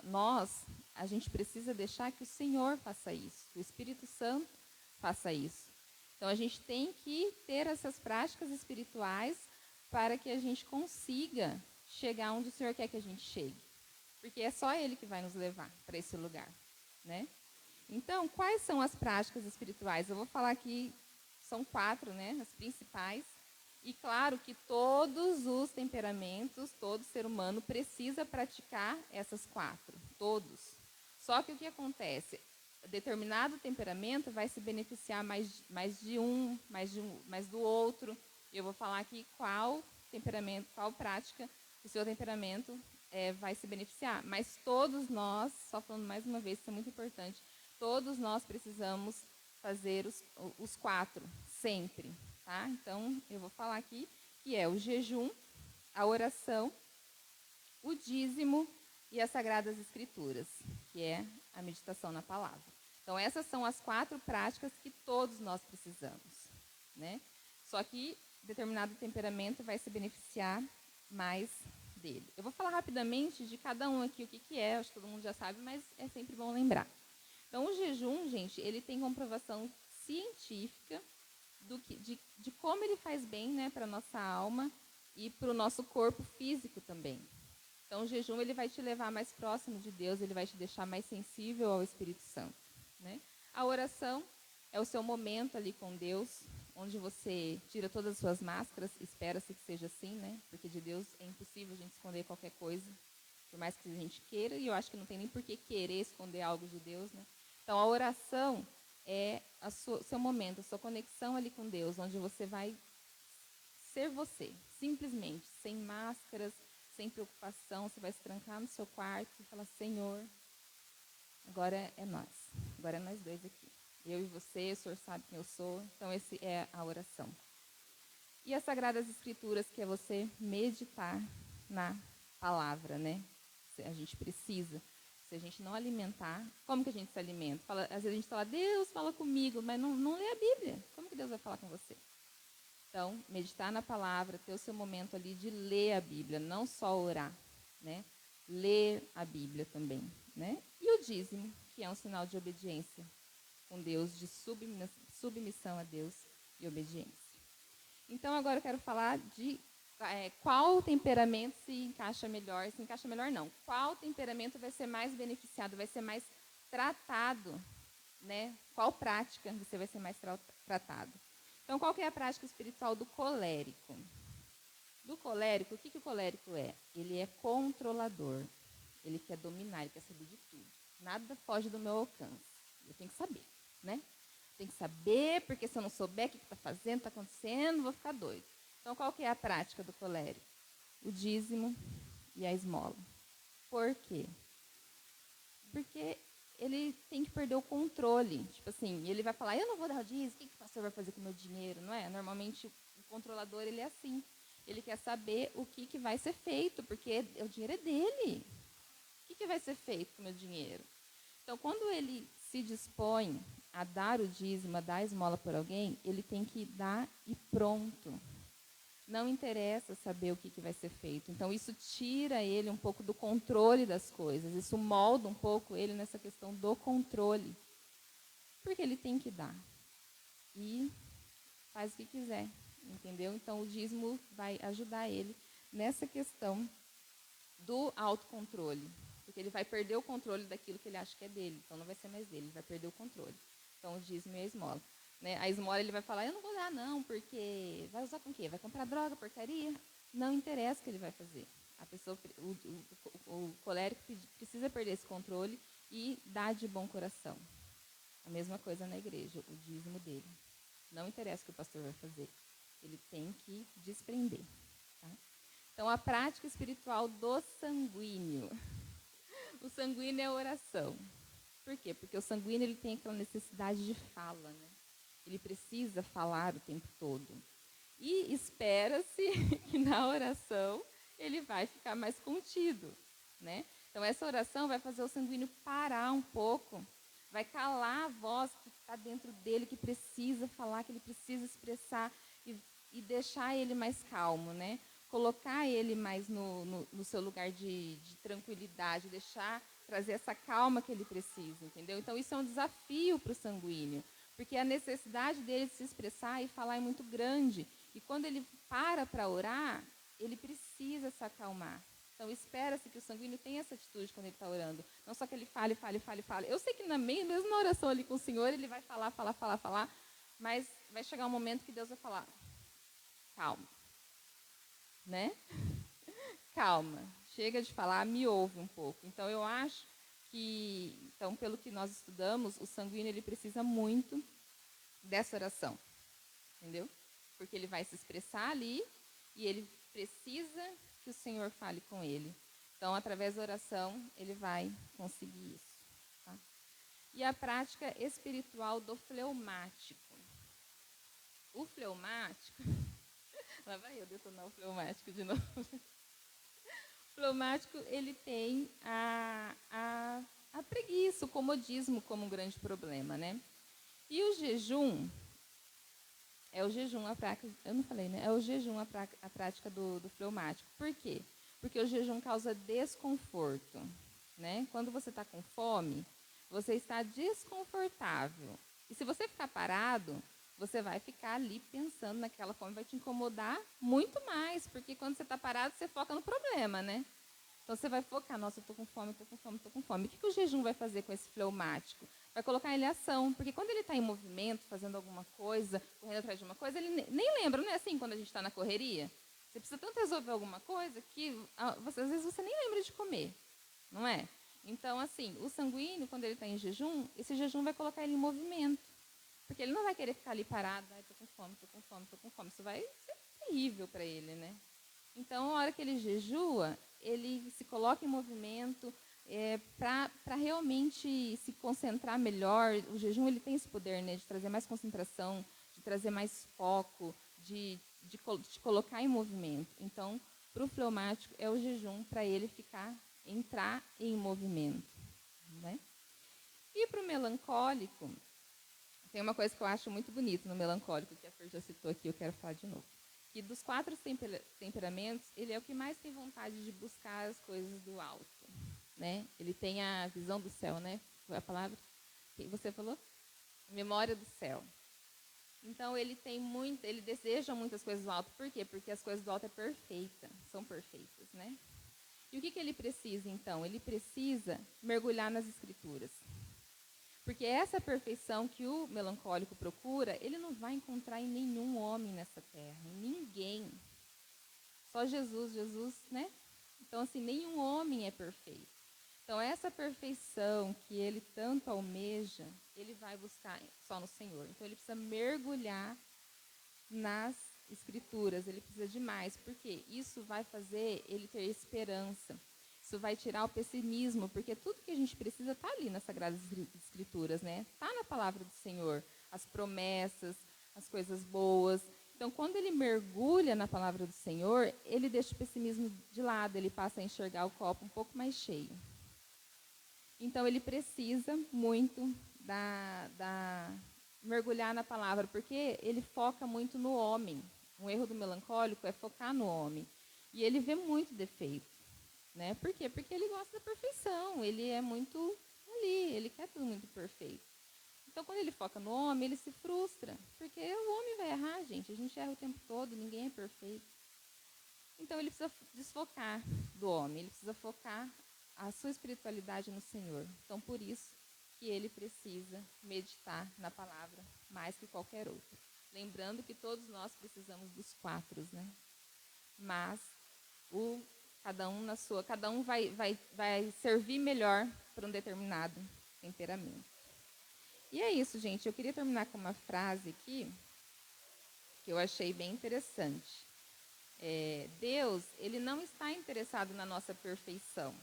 nós, a gente precisa deixar que o Senhor faça isso, que o Espírito Santo faça isso. Então, a gente tem que ter essas práticas espirituais para que a gente consiga chegar onde o Senhor quer que a gente chegue. Porque é só Ele que vai nos levar para esse lugar, né? Então, quais são as práticas espirituais? Eu vou falar aqui, são 4, né? As principais. E claro que todos os temperamentos, todo ser humano precisa praticar essas 4, todos. Só que o que acontece? Determinado temperamento vai se beneficiar mais do outro. Eu vou falar aqui qual temperamento, qual prática o seu temperamento vai se beneficiar. Mas todos nós, só falando mais uma vez, isso é muito importante, todos nós precisamos fazer os 4, sempre. Tá? Então, eu vou falar aqui que é o jejum, a oração, o dízimo e as Sagradas Escrituras, que é a meditação na palavra. Então, essas são as 4 práticas que todos nós precisamos, né? Só que determinado temperamento vai se beneficiar mais dele. Eu vou falar rapidamente de cada um aqui o que é, acho que todo mundo já sabe, mas é sempre bom lembrar. Então, o jejum, gente, ele tem comprovação científica de como ele faz bem, né, para a nossa alma e para o nosso corpo físico também. Então, o jejum ele vai te levar mais próximo de Deus, ele vai te deixar mais sensível ao Espírito Santo, né? A oração é o seu momento ali com Deus, onde você tira todas as suas máscaras, espera-se que seja assim, né? Porque de Deus é impossível a gente esconder qualquer coisa, por mais que a gente queira, e eu acho que não tem nem por que querer esconder algo de Deus, né? Então, a oração é o seu momento, a sua conexão ali com Deus, onde você vai ser você, simplesmente, sem máscaras, sem preocupação, você vai se trancar no seu quarto e falar, Senhor, agora é nós 2 aqui. Eu e você, o Senhor sabe quem eu sou, então essa é a oração. E as Sagradas Escrituras, que é você meditar na palavra, né? A gente precisa. Se a gente não alimentar, como que a gente se alimenta? Às vezes a gente fala, Deus fala comigo, mas não lê a Bíblia. Como que Deus vai falar com você? Então, meditar na palavra, ter o seu momento ali de ler a Bíblia, não só orar, né? Ler a Bíblia também, né? E o dízimo, que é um sinal de obediência com Deus, de submissão a Deus e obediência. Então, agora eu quero falar de qual temperamento se encaixa melhor não. Qual temperamento vai ser mais beneficiado, vai ser mais tratado, né? Qual prática você vai ser mais tratado? Então, qual que é a prática espiritual do colérico? Do colérico, o que o colérico é? Ele é controlador. Ele quer dominar, ele quer saber de tudo. Nada foge do meu alcance. Eu tenho que saber, né? Tem que saber, porque se eu não souber o que está fazendo, está acontecendo, vou ficar doido. Então, qual que é a prática do colérico? O dízimo e a esmola. Por quê? Porque ele tem que perder o controle. Tipo assim, ele vai falar, eu não vou dar o dízimo, o que o pastor vai fazer com o meu dinheiro? Não é? Normalmente, o controlador, ele é assim. Ele quer saber o que vai ser feito, porque o dinheiro é dele. O que vai ser feito com o meu dinheiro? Então, quando ele se dispõe a dar o dízimo, a dar a esmola por alguém, ele tem que dar e pronto. Não interessa saber o que vai ser feito. Então, isso tira ele um pouco do controle das coisas. Isso molda um pouco ele nessa questão do controle. Porque ele tem que dar. E faz o que quiser, entendeu? Então, o dízimo vai ajudar ele nessa questão do autocontrole. Porque ele vai perder o controle daquilo que ele acha que é dele. Então, não vai ser mais dele, ele vai perder o controle. Então, o dízimo e a esmola. Né? A esmola ele vai falar, eu não vou dar não, porque vai usar com o quê? Vai comprar droga, porcaria? não interessa o que ele vai fazer. A pessoa, o colérico precisa perder esse controle e dar de bom coração. A mesma coisa na igreja, o dízimo dele. Não interessa o que o pastor vai fazer. Ele tem que desprender. Tá? Então, a prática espiritual do sanguíneo. O sanguíneo é a oração. Por quê? Porque o sanguíneo ele tem aquela necessidade de fala, né? Ele precisa falar o tempo todo. E espera-se que na oração ele vai ficar mais contido, né? Então, essa oração vai fazer o sanguíneo parar um pouco, vai calar a voz que está dentro dele, que precisa falar, que ele precisa expressar e deixar ele mais calmo, né? Colocar ele mais no seu lugar de tranquilidade, trazer essa calma que ele precisa, entendeu? Então, isso é um desafio para o sanguíneo, porque a necessidade dele de se expressar e falar é muito grande. E quando ele para orar, ele precisa se acalmar. Então, espera-se que o sanguíneo tenha essa atitude quando ele está orando. Não só que ele fale. Eu sei que mesmo na oração ali com o Senhor, ele vai falar, mas vai chegar um momento que Deus vai falar, calma, né? Calma, chega de falar, me ouve um pouco. Então, eu acho que, pelo que nós estudamos, o sanguíneo ele precisa muito dessa oração, entendeu? Porque ele vai se expressar ali e ele precisa que o Senhor fale com ele. Então, através da oração, ele vai conseguir isso. Tá? E a prática espiritual do fleumático. O fleumático... Lá vai eu detonar o fleumático de novo. O fleumático, ele tem a preguiça, o comodismo como um grande problema, né? E o jejum... É o jejum a prática, eu não falei, né? É o jejum a prática do fleumático. Por quê? Porque o jejum causa desconforto, né? Quando você está com fome, você está desconfortável. E se você ficar parado, você vai ficar ali pensando naquela fome, vai te incomodar muito mais, porque quando você está parado, você foca no problema, né? Então você vai focar, nossa, eu estou com fome. O que o jejum vai fazer com esse fleumático? Vai colocar ele em ação, porque quando ele está em movimento, fazendo alguma coisa, correndo atrás de uma coisa, ele nem lembra, não é assim quando a gente está na correria? Você precisa tanto resolver alguma coisa que às vezes você nem lembra de comer, não é? Então, assim, o sanguíneo, quando ele está em jejum, esse jejum vai colocar ele em movimento, porque ele não vai querer ficar ali parado, estou com fome, isso vai ser terrível para ele, né? Então, a hora que ele jejua, ele se coloca em movimento, para realmente se concentrar melhor. O jejum ele tem esse poder, né, de trazer mais concentração, de trazer mais foco, de colocar em movimento. Então, para o fleumático, é o jejum para ele entrar em movimento. Né? E para o melancólico, tem uma coisa que eu acho muito bonita no melancólico, que a Fer já citou aqui, eu quero falar de novo. Que dos 4 temperamentos, ele é o que mais tem vontade de buscar as coisas do alto. Né? Ele tem a visão do céu, né? Foi a palavra que você falou? Memória do céu. Então ele deseja muitas coisas do alto. Por quê? Porque as coisas do alto são perfeitas, né? E o que ele precisa então? Ele precisa mergulhar nas escrituras. Porque essa perfeição que o melancólico procura, ele não vai encontrar em nenhum homem nessa terra, em ninguém. Só Jesus, né? Então assim, nenhum homem é perfeito. Então, essa perfeição que ele tanto almeja, ele vai buscar só no Senhor. Então, ele precisa mergulhar nas Escrituras, ele precisa de mais, porque isso vai fazer ele ter esperança. Isso vai tirar o pessimismo, porque tudo que a gente precisa está ali nas Sagradas Escrituras, né? Está na palavra do Senhor, as promessas, as coisas boas. Então, quando ele mergulha na palavra do Senhor, ele deixa o pessimismo de lado, ele passa a enxergar o copo um pouco mais cheio. Então, ele precisa muito mergulhar na palavra, porque ele foca muito no homem. Um erro do melancólico é focar no homem. E ele vê muito defeito. Né? Por quê? Porque ele gosta da perfeição. Ele é muito ali, ele quer tudo muito perfeito. Então, quando ele foca no homem, ele se frustra. Porque o homem vai errar, gente. A gente erra o tempo todo, ninguém é perfeito. Então, ele precisa desfocar do homem. Ele precisa focar a sua espiritualidade no Senhor. Então, por isso que ele precisa meditar na palavra mais que qualquer outro. Lembrando que todos nós precisamos dos 4, né? mas cada um vai servir melhor para um determinado temperamento. E é isso, gente. Eu queria terminar com uma frase aqui que eu achei bem interessante. Deus, ele não está interessado na nossa perfeição.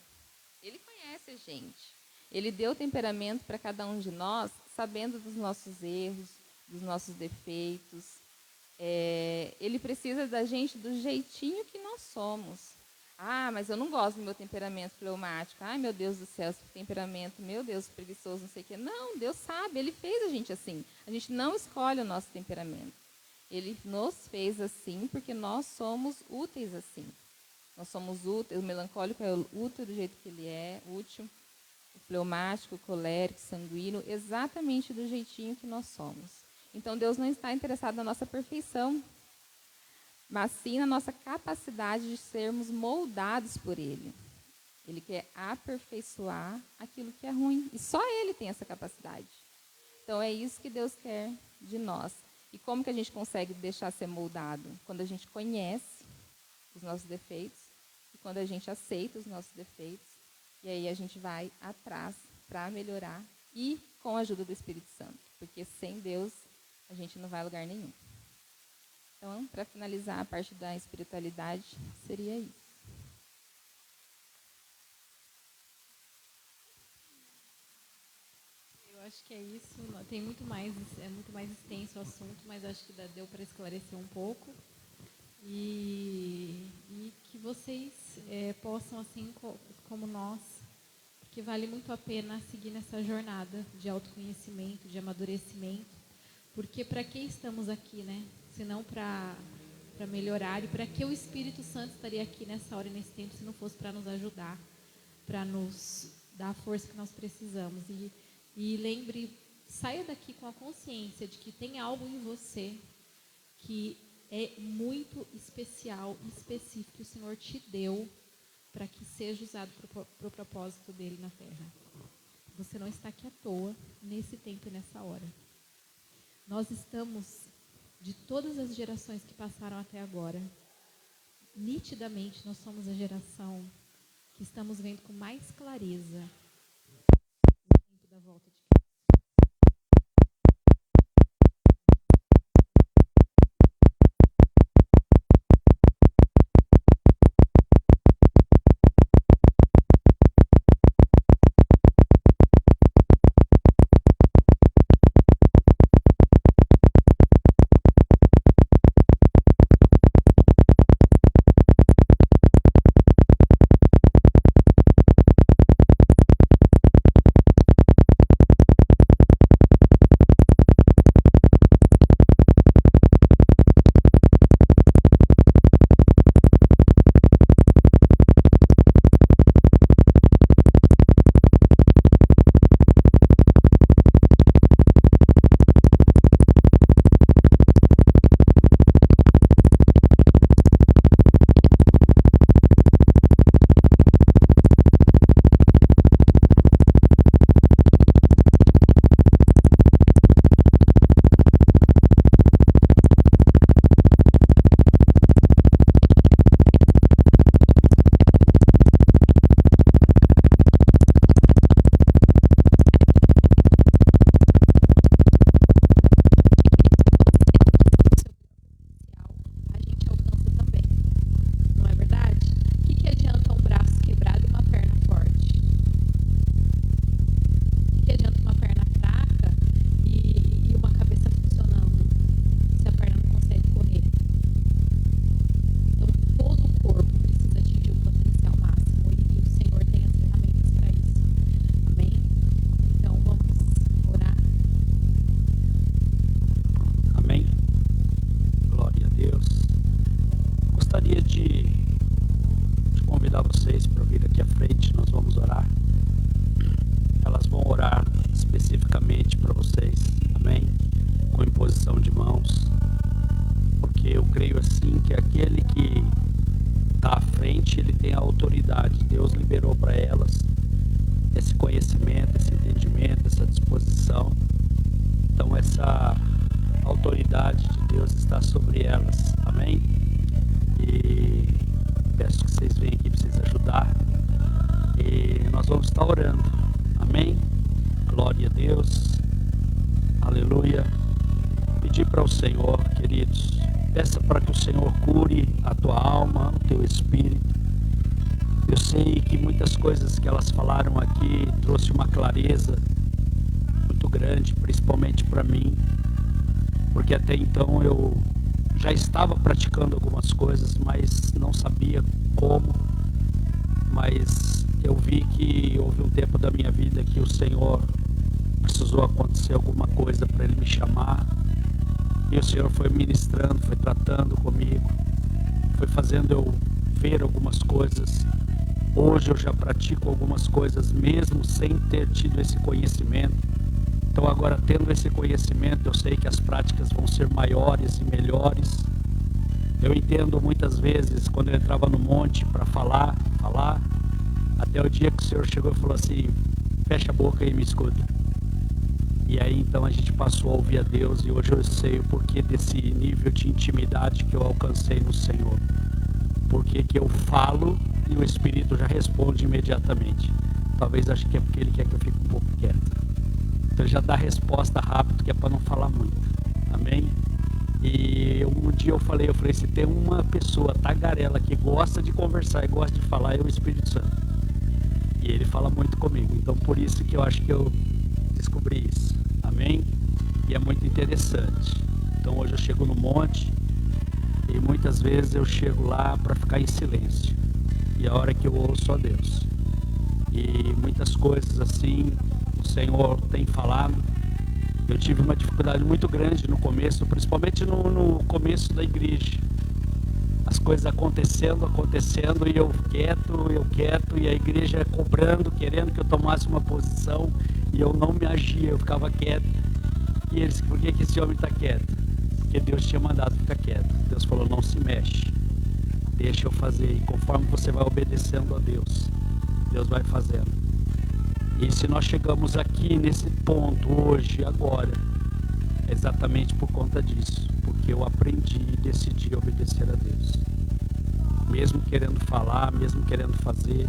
Ele conhece a gente. Ele deu temperamento para cada um de nós, sabendo dos nossos erros, dos nossos defeitos. Ele precisa da gente do jeitinho que nós somos. Ah, mas eu não gosto do meu temperamento fleumático. Ai, meu Deus do céu, esse temperamento, meu Deus, preguiçoso, não sei o quê. Não, Deus sabe, Ele fez a gente assim. A gente não escolhe o nosso temperamento. Ele nos fez assim porque nós somos úteis assim. Nós somos úteis, o melancólico é útil do jeito que ele é, útil. O fleumático, o colérico, o sanguíneo, exatamente do jeitinho que nós somos. Então, Deus não está interessado na nossa perfeição, mas sim na nossa capacidade de sermos moldados por Ele. Ele quer aperfeiçoar aquilo que é ruim. E só Ele tem essa capacidade. Então, é isso que Deus quer de nós. E como que a gente consegue deixar ser moldado? Quando a gente conhece os nossos defeitos e quando a gente aceita os nossos defeitos. E aí a gente vai atrás para melhorar e com a ajuda do Espírito Santo. Porque sem Deus a gente não vai a lugar nenhum. Então, para finalizar a parte da espiritualidade, seria isso. Eu acho que é isso. Tem muito mais extenso o assunto, mas acho que deu para esclarecer um pouco. E que vocês possam, assim como nós, que vale muito a pena seguir nessa jornada de autoconhecimento, de amadurecimento, porque para que estamos aqui, né? Se não para melhorar, e para que o Espírito Santo estaria aqui nessa hora e nesse tempo, se não fosse para nos ajudar, para nos dar a força que nós precisamos. E lembre, saia daqui com a consciência de que tem algo em você que é muito especial e específico que o Senhor te deu para que seja usado para o propósito dele na terra. Você não está aqui à toa, nesse tempo e nessa hora. Nós estamos, de todas as gerações que passaram até agora, nitidamente nós somos a geração que estamos vendo com mais clareza o tempo da volta de Cristo. Autoridade de Deus está sobre elas, amém? E estar orando. Amém? Glória a Deus. Aleluia. Pedir para o Senhor, queridos, peça para que o Senhor cure a tua alma, o teu espírito. Eu sei que muitas coisas que elas falaram aqui trouxe uma clareza muito grande, principalmente para mim, porque até então eu já estava praticando algumas coisas, mas não sabia como. Mas eu vi que houve um tempo da minha vida que o Senhor precisou acontecer alguma coisa para Ele me chamar, e o Senhor foi ministrando, foi tratando comigo, foi fazendo eu ver algumas coisas. Hoje eu já pratico algumas coisas mesmo sem ter tido esse conhecimento. Então agora, tendo esse conhecimento, eu sei que as práticas vão ser maiores e melhores. Eu entendo muitas vezes, quando eu entrava no monte para falar, até o dia que o Senhor chegou e falou assim: fecha a boca e me escuta. E aí então a gente passou a ouvir a Deus, e hoje eu sei o porquê desse nível de intimidade que eu alcancei no Senhor. Porque que eu falo e o Espírito já responde imediatamente. Talvez acho que é porque Ele quer que eu fique um pouco quieto. Então Ele já dá a resposta rápido, que é para não falar muito. Amém? E um dia eu falei, se tem uma pessoa tagarela que gosta de conversar e gosta de falar, é o Espírito Santo. E Ele fala muito comigo. Então por isso que eu acho que eu descobri isso. Amém? E é muito interessante. Então hoje eu chego no monte e muitas vezes eu chego lá para ficar em silêncio. E a hora que eu ouço a Deus. E muitas coisas assim o Senhor tem falado. Eu tive uma dificuldade muito grande no começo, principalmente no começo da igreja. As coisas acontecendo, e eu quieto, e a igreja cobrando, querendo que eu tomasse uma posição, e eu não me agia, eu ficava quieto. E eles, por que esse homem está quieto? Porque Deus tinha mandado ficar quieto. Deus falou, não se mexe, deixa eu fazer. E conforme você vai obedecendo a Deus, Deus vai fazendo. E se nós chegamos aqui nesse ponto hoje, agora, é exatamente por conta disso, porque eu aprendi e decidi obedecer a Deus. Mesmo querendo falar, mesmo querendo fazer,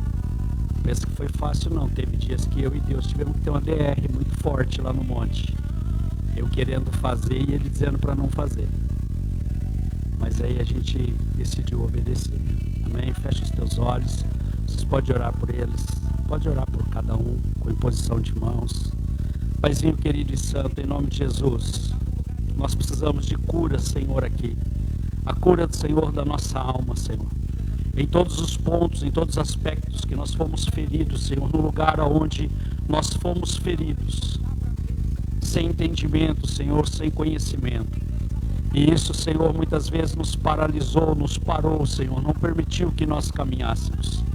pensa que foi fácil não. Teve dias que eu e Deus tivemos que ter uma DR muito forte lá no monte. Eu querendo fazer e Ele dizendo para não fazer. Mas aí a gente decidiu obedecer. Amém? Fecha os teus olhos. Vocês podem orar por eles. Pode orar por cada um, com imposição de mãos. Paizinho querido e santo, em nome de Jesus, nós precisamos de cura, Senhor, aqui. A cura do Senhor da nossa alma, Senhor. Em todos os pontos, em todos os aspectos que nós fomos feridos, Senhor, no lugar onde nós fomos feridos. Sem entendimento, Senhor, sem conhecimento. E isso, Senhor, muitas vezes nos paralisou, nos parou, Senhor, não permitiu que nós caminhássemos.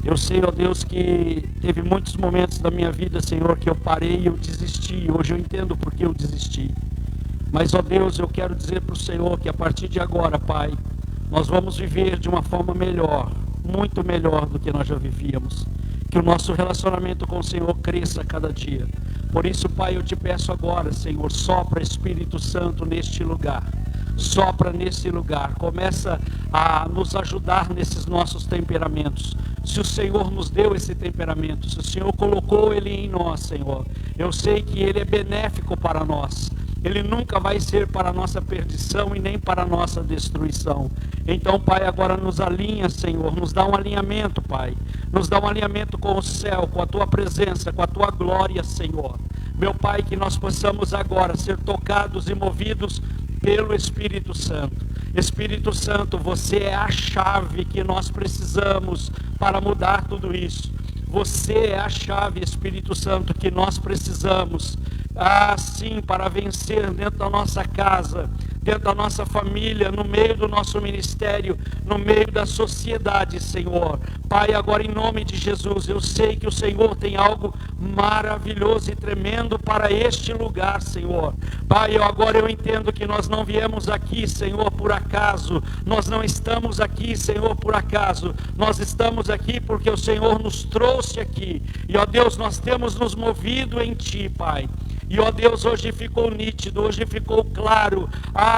Eu sei, ó Deus, que teve muitos momentos da minha vida, Senhor, que eu parei e eu desisti. Hoje eu entendo por que eu desisti. Mas, ó Deus, eu quero dizer para o Senhor que a partir de agora, Pai, nós vamos viver de uma forma melhor, muito melhor do que nós já vivíamos. Que o nosso relacionamento com o Senhor cresça a cada dia. Por isso, Pai, eu te peço agora, Senhor, sopra Espírito Santo neste lugar. Sopra nesse lugar, começa a nos ajudar nesses nossos temperamentos. Se o Senhor nos deu esse temperamento, se o Senhor colocou ele em nós, Senhor, eu sei que ele é benéfico para nós. Ele nunca vai ser para a nossa perdição e nem para a nossa destruição. Então, Pai, agora nos alinha, Senhor, nos dá um alinhamento, Pai. Nos dá um alinhamento com o céu, com a Tua presença, com a Tua glória, Senhor. Meu Pai, que nós possamos agora ser tocados e movidos pelo Espírito Santo. Espírito Santo, você é a chave que nós precisamos para mudar tudo isso. Você é a chave, Espírito Santo, que nós precisamos, sim, para vencer dentro da nossa casa, dentro da nossa família, no meio do nosso ministério, no meio da sociedade, Senhor. Pai, agora em nome de Jesus, eu sei que o Senhor tem algo maravilhoso e tremendo para este lugar, Senhor. Pai, agora eu entendo que nós não viemos aqui, Senhor, por acaso. Nós não estamos aqui, Senhor, por acaso. Nós estamos aqui porque o Senhor nos trouxe aqui. E, ó Deus, nós temos nos movido em Ti, Pai. E ó Deus, hoje ficou nítido, hoje ficou claro,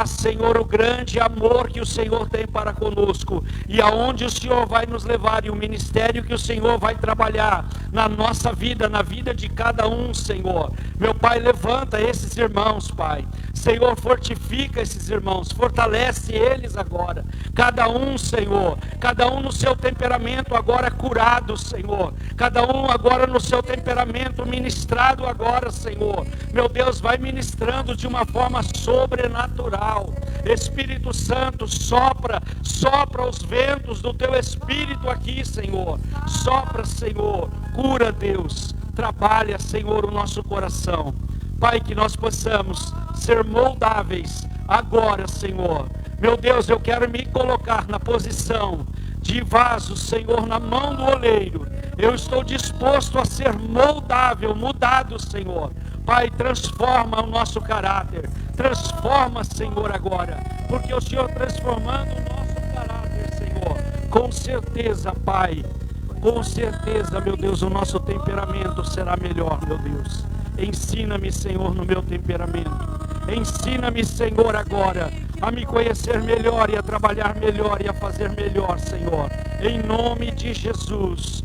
Senhor, o grande amor que o Senhor tem para conosco, e aonde o Senhor vai nos levar, e o ministério que o Senhor vai trabalhar na nossa vida, na vida de cada um, Senhor. Meu Pai, levanta esses irmãos, Pai. Senhor, fortifica esses irmãos, fortalece eles agora, cada um, Senhor, cada um no seu temperamento agora curado, Senhor, cada um agora no seu temperamento ministrado agora, Senhor. Meu Deus, vai ministrando de uma forma sobrenatural. Espírito Santo, sopra os ventos do teu Espírito aqui, Senhor. Sopra, Senhor, cura, Deus, trabalha, Senhor, o nosso coração. Pai, que nós possamos ser moldáveis agora, Senhor. Meu Deus, eu quero me colocar na posição de vaso, Senhor, na mão do oleiro. Eu estou disposto a ser moldável, mudado, Senhor. Pai, transforma o nosso caráter. Transforma, Senhor, agora. Porque o Senhor transformando o nosso caráter, Senhor, com certeza, Pai, com certeza, meu Deus, o nosso temperamento será melhor, meu Deus. Ensina-me, Senhor, no meu temperamento. Ensina-me, Senhor, agora a me conhecer melhor e a trabalhar melhor e a fazer melhor, Senhor. Em nome de Jesus,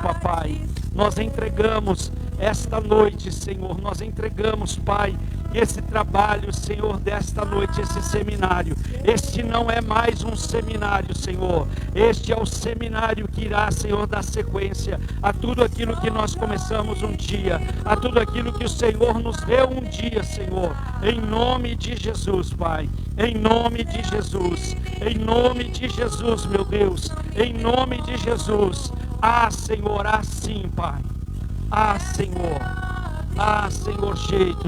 papai. Nós entregamos esta noite, Senhor. Nós entregamos, Pai, esse trabalho, Senhor, desta noite, esse seminário. Este não é mais um seminário, Senhor. Este é o seminário que irá, Senhor, dar sequência a tudo aquilo que nós começamos um dia, a tudo aquilo que o Senhor nos deu um dia, Senhor. Em nome de Jesus, Pai. Em nome de Jesus. Em nome de Jesus, meu Deus. Em nome de Jesus. Senhor, sim, Pai. Senhor. Senhor,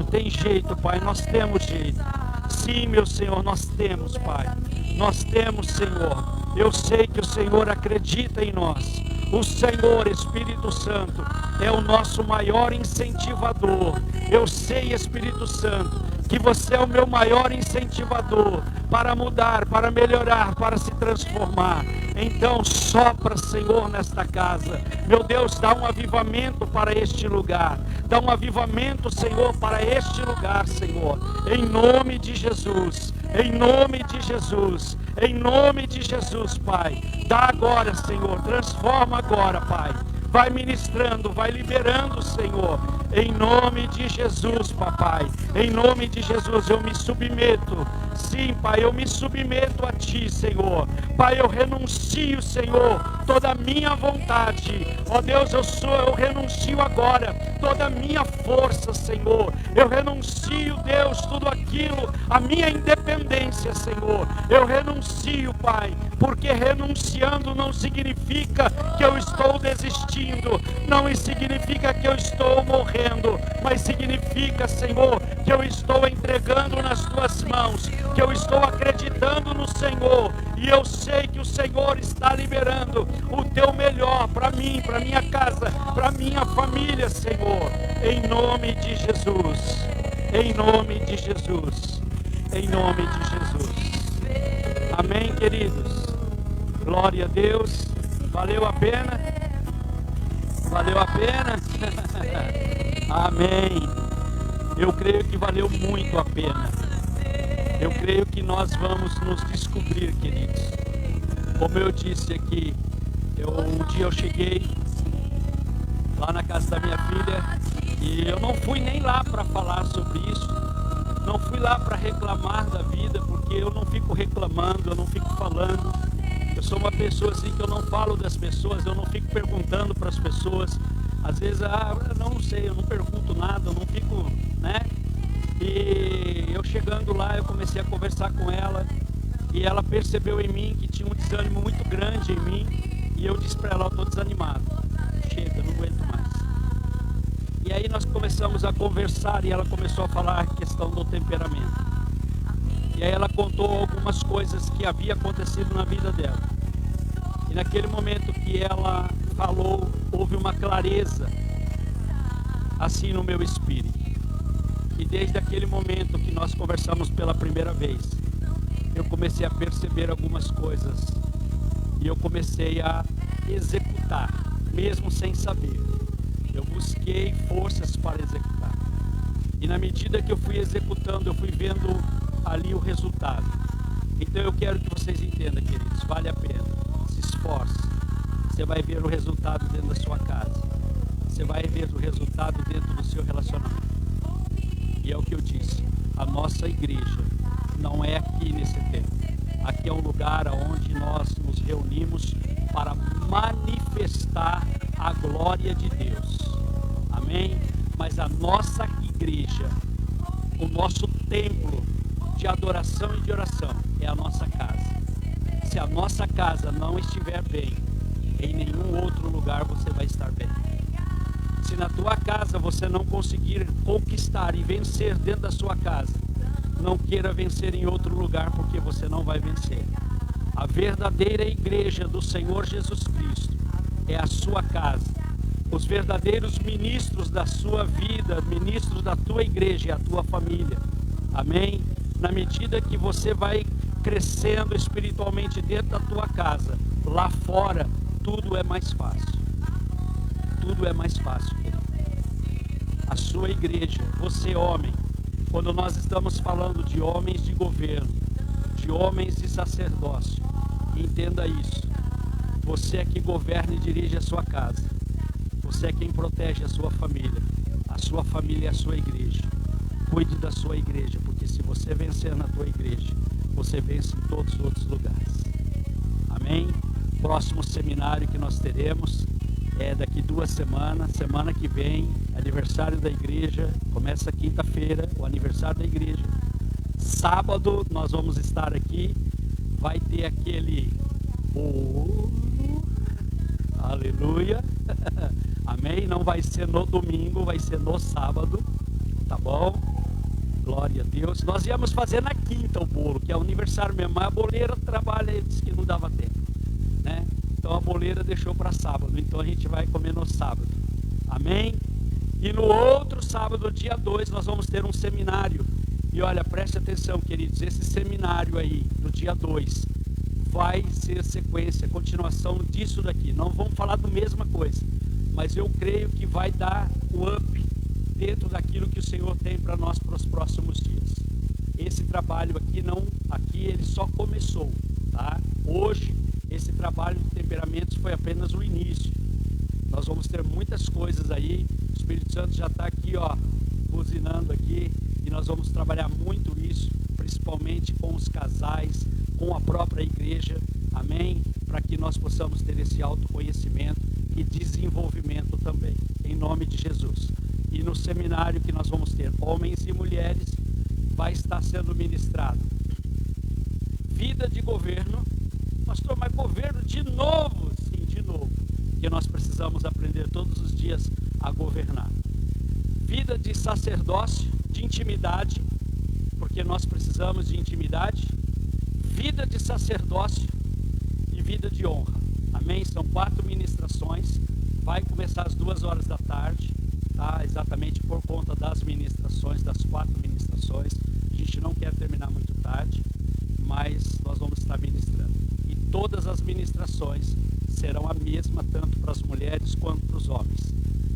tem jeito, Pai, nós temos jeito. Sim, meu Senhor, nós temos, Pai. Nós temos, Senhor. Eu sei que o Senhor acredita em nós. O Senhor, Espírito Santo, é o nosso maior incentivador. Eu sei, Espírito Santo, que você é o meu maior incentivador para mudar, para melhorar, para se transformar. Então sopra, Senhor, nesta casa. Meu Deus, dá um avivamento para este lugar. Dá um avivamento, Senhor, para este lugar, Senhor. Em nome de Jesus. Em nome de Jesus. Em nome de Jesus, Pai. Dá agora, Senhor. Transforma agora, Pai. Vai ministrando, vai liberando, Senhor. Em nome de Jesus, papai. Em nome de Jesus, eu me submeto. Sim, Pai, eu me submeto a Ti, Senhor. Pai, eu renuncio, Senhor, toda a minha vontade. Ó Deus, eu renuncio agora toda a minha força, Senhor. Eu renuncio, Deus, tudo aquilo, a minha independência, Senhor. Eu renuncio, Pai, porque renunciando não significa que eu estou desistindo, não significa que eu estou morrendo, mas significa, Senhor, que eu estou entregando nas Tuas mãos, que eu estou acreditando no Senhor, e eu sei que o Senhor está liberando o Teu melhor para mim, para minha casa, para minha família, Senhor, em nome de Jesus, em nome de Jesus, em nome de Jesus. Amém, queridos? Glória a Deus. Valeu a pena? Valeu a pena? Amém. Eu creio que valeu muito a pena. Eu creio que nós vamos nos descobrir, queridos. Como eu disse aqui, um dia eu cheguei lá na casa da minha filha e eu não fui nem lá para falar sobre isso. Não fui lá para reclamar da vida, porque eu não fico reclamando, eu não fico falando. Eu sou uma pessoa assim que eu não falo das pessoas, eu não fico perguntando para as pessoas. Às vezes, eu não sei, eu não pergunto nada, eu não fico, né? E eu chegando lá, eu comecei a conversar com ela e ela percebeu em mim que tinha um desânimo muito grande em mim e eu disse para ela, eu estou desanimado, chega, eu não aguento mais. E aí nós começamos a conversar e ela começou a falar a questão do temperamento. E aí ela contou algumas coisas que havia acontecido na vida dela. E naquele momento que ela falou, houve uma clareza assim no meu espírito. E desde aquele momento que nós conversamos pela primeira vez, eu comecei a perceber algumas coisas. E eu comecei a executar, mesmo sem saber. Eu busquei peguei forças para executar. E na medida que eu fui executando, eu fui vendo ali o resultado. Então eu quero que vocês entendam, queridos, vale a pena. Se esforce. Você vai ver o resultado dentro da sua casa. Você vai ver o resultado dentro do seu relacionamento. E é o que eu disse. A nossa igreja não é aqui nesse templo. Aqui é um lugar onde nós nos reunimos para manifestar a glória de Deus. Amém? Mas a nossa igreja, o nosso templo de adoração e de oração é a nossa casa. Se a nossa casa não estiver bem, em nenhum outro lugar você vai estar bem. Se na tua casa você não conseguir conquistar e vencer dentro da sua casa, não queira vencer em outro lugar, porque você não vai vencer. A verdadeira igreja do Senhor Jesus Cristo é a sua casa. Os verdadeiros ministros da sua vida, ministros da tua igreja, é a tua família. Amém? Na medida que você vai crescendo espiritualmente dentro da tua casa, lá fora, tudo é mais fácil. Tudo é mais fácil, querido. A sua igreja, você homem, quando nós estamos falando de homens de governo, de homens de sacerdócio, entenda isso. Você é que governa e dirige a sua casa. Você é quem protege a sua família. A sua família é a sua igreja. Cuide da sua igreja, porque se você vencer na tua igreja, você vence em todos os outros lugares. Amém? Próximo seminário que nós teremos é daqui 2 semanas. Semana que vem, aniversário da igreja. Começa quinta-feira, o aniversário da igreja. Sábado nós vamos estar aqui. Vai ter aquele... aleluia. Amém? Não vai ser no domingo, vai ser no sábado. Tá bom? Glória a Deus. Nós íamos fazer na quinta o bolo, que é o aniversário mesmo. Mas a boleira trabalha e disse que não dava tempo, né? Então a boleira deixou para sábado. Então a gente vai comer no sábado. Amém? E no outro sábado, dia 2, nós vamos ter um seminário. E olha, preste atenção, queridos. Esse seminário aí, do dia 2, vai ser sequência, continuação disso daqui. Não vamos falar da mesma coisa, mas eu creio que vai dar o up dentro daquilo que o Senhor tem para nós para os próximos dias. Esse trabalho aqui ele só começou, tá? Hoje, esse trabalho de temperamentos foi apenas o início. Nós vamos ter muitas coisas aí. O Espírito Santo já está aqui, ó, buzinando aqui, e nós vamos trabalhar muito isso, principalmente com os casais, com a própria igreja, amém? Para que nós possamos ter esse autoconhecimento e desenvolvimento também, em nome de Jesus. E no seminário que nós vamos ter, homens e mulheres, vai estar sendo ministrado vida de governo. Pastor, mas governo de novo? Sim, de novo, porque nós precisamos aprender todos os dias a governar. Vida de sacerdócio, de intimidade, porque nós precisamos de intimidade. Vida de sacerdócio e vida de honra. Amém? São 4 ministrações. Vai começar às 2 horas da tarde, tá? Exatamente por conta das ministrações, das 4 ministrações. A gente não quer terminar muito tarde, mas nós vamos estar ministrando. E todas as ministrações serão a mesma, tanto para as mulheres quanto para os homens.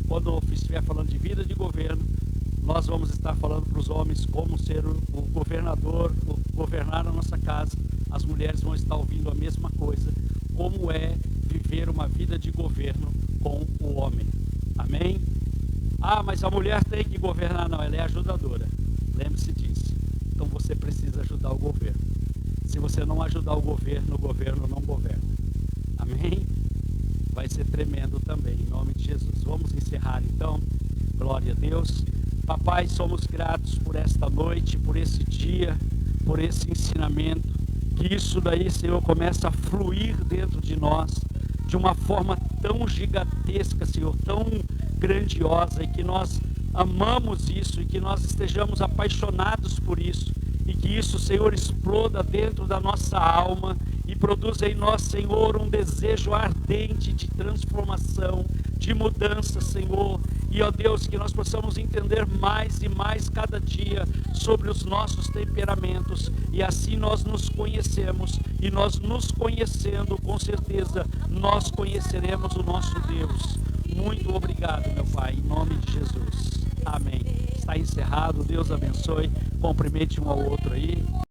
Quando eu estiver falando de vida de governo, nós vamos estar falando para os homens como ser o governador, governar a nossa casa. As mulheres vão estar ouvindo a mesma coisa, como é viver uma vida de governo com o homem. Amém? Ah, mas a mulher tem que governar. Não, ela é ajudadora. Lembre-se disso. Então você precisa ajudar o governo. Se você não ajudar o governo não governa. Amém? Vai ser tremendo também, em nome de Jesus. Vamos encerrar então. Glória a Deus. Papai, somos gratos por esta noite, por esse dia, por esse ensinamento. Que isso daí, Senhor, começa a fluir dentro de nós de uma forma tão gigantesca, Senhor, tão grandiosa, e que nós amamos isso, e que nós estejamos apaixonados por isso, e que isso, Senhor, exploda dentro da nossa alma e produza em nós, Senhor, um desejo ardente de transformação, de mudança, Senhor. E, ó Deus, que nós possamos entender mais e mais cada dia sobre os nossos temperamentos, e assim nós nos conhecemos, e nós nos conhecendo, com certeza, nós conheceremos o nosso Deus. Muito obrigado, meu Pai, em nome de Jesus. Amém. Está encerrado. Deus abençoe. Cumprimente um ao outro aí.